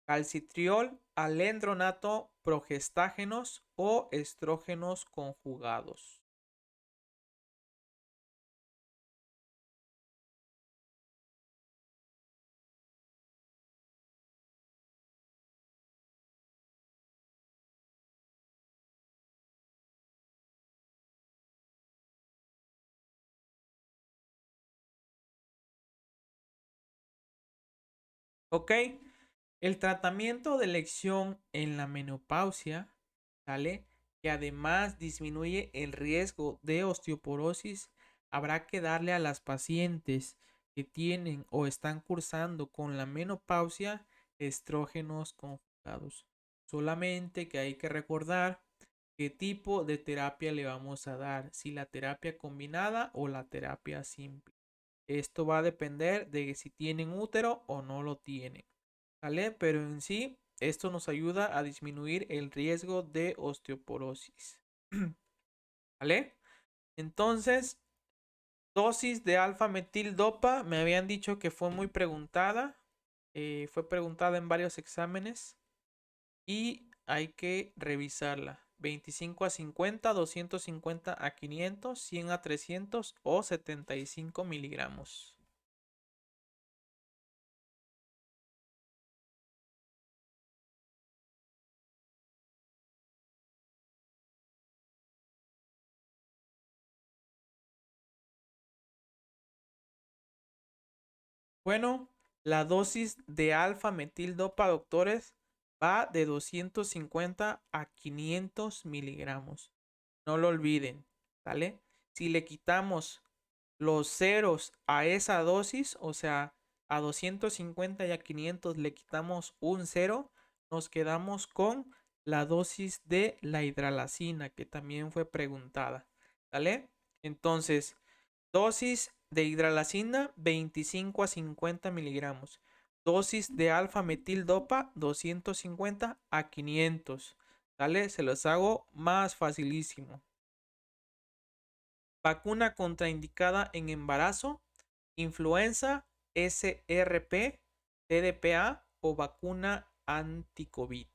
Calcitriol, alendronato, progestágenos o estrógenos conjugados. ¿Ok? El tratamiento de elección en la menopausia, ¿sale? Que además disminuye el riesgo de osteoporosis, habrá que darle a las pacientes que tienen o están cursando con la menopausia estrógenos conjugados. Solamente que hay que recordar qué tipo de terapia le vamos a dar, si la terapia combinada o la terapia simple. Esto va a depender de si tienen útero o no lo tienen. ¿Vale? Pero en sí, esto nos ayuda a disminuir el riesgo de osteoporosis. ¿Vale? Entonces, dosis de alfa metil dopa, me habían dicho que fue muy preguntada. Fue preguntada en varios exámenes y hay que revisarla. 25 a 50, 250 a 500, 100 a 300 o 75 miligramos. Bueno, la dosis de alfa metildopa, doctores, va de 250 a 500 miligramos. No lo olviden, ¿vale? Si le quitamos los ceros a esa dosis, o sea, a 250 y a 500 le quitamos un cero, nos quedamos con la dosis de la hidralacina, que también fue preguntada, ¿vale? Entonces, dosis de hidralacina 25 a 50 miligramos. Dosis de alfa metildopa 250 a 500. ¿Sale? Se los hago más facilísimo. Vacuna contraindicada en embarazo, influenza, SRP, TDPA o vacuna anti-COVID.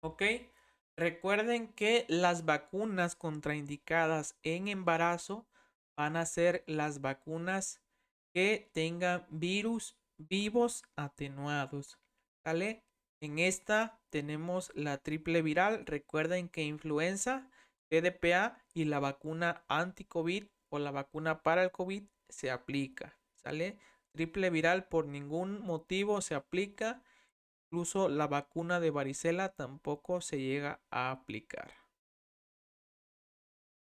¿Ok? Recuerden que las vacunas contraindicadas en embarazo van a ser las vacunas que tengan virus vivos atenuados. ¿Vale? En esta tenemos la triple viral. Recuerden que influenza, TDPA y la vacuna anti-COVID o la vacuna para el COVID se aplica. ¿Sale? Triple viral por ningún motivo se aplica. Incluso la vacuna de varicela tampoco se llega a aplicar.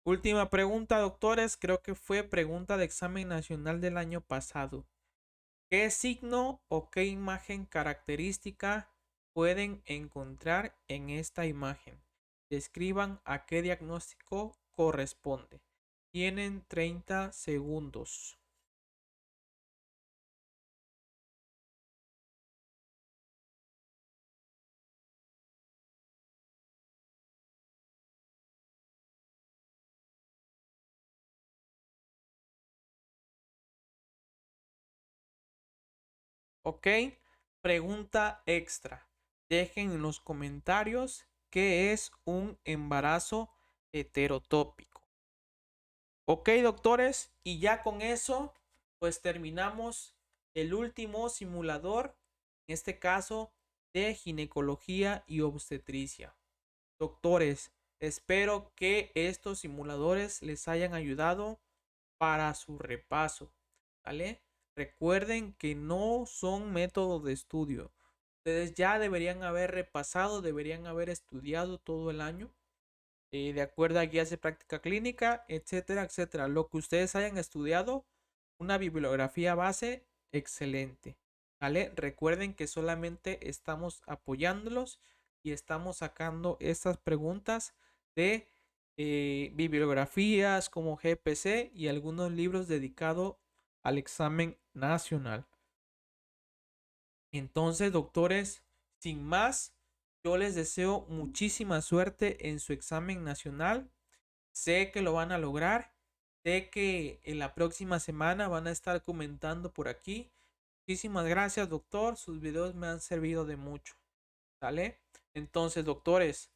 Última pregunta, doctores. Creo que fue pregunta de examen nacional del año pasado. ¿Qué signo o qué imagen característica pueden encontrar en esta imagen? Describan a qué diagnóstico corresponde. Tienen 30 segundos. ¿Ok? Pregunta extra. Dejen en los comentarios qué es un embarazo heterotópico. Ok, doctores, y ya con eso, pues terminamos el último simulador, en este caso de ginecología y obstetricia. Doctores, espero que estos simuladores les hayan ayudado para su repaso, ¿vale? Recuerden que no son métodos de estudio. Ustedes ya deberían haber repasado, deberían haber estudiado todo el año, de acuerdo a guías de práctica clínica, etcétera, etcétera. Lo que ustedes hayan estudiado, una bibliografía base excelente, ¿vale? Recuerden que solamente estamos apoyándolos y estamos sacando estas preguntas de bibliografías como GPC y algunos libros dedicados al examen nacional. Entonces, doctores, sin más, yo les deseo muchísima suerte en su examen nacional. Sé que lo van a lograr. Sé que en la próxima semana van a estar comentando por aquí. Muchísimas gracias, doctor. Sus videos me han servido de mucho. ¿Sale? Entonces, doctores,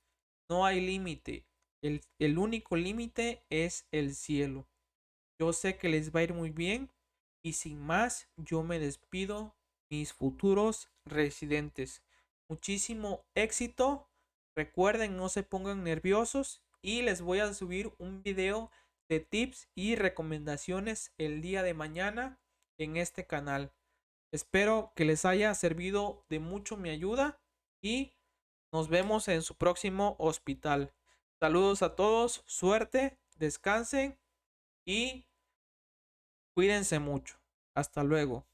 no hay límite. El único límite es el cielo. Yo sé que les va a ir muy bien. Y sin más, yo me despido, mis futuros residentes. Muchísimo éxito. Recuerden, no se pongan nerviosos. Y les voy a subir un video de tips y recomendaciones el día de mañana en este canal. Espero que les haya servido de mucho mi ayuda y nos vemos en su próximo hospital. Saludos a todos, suerte, descansen y cuídense mucho. Hasta luego.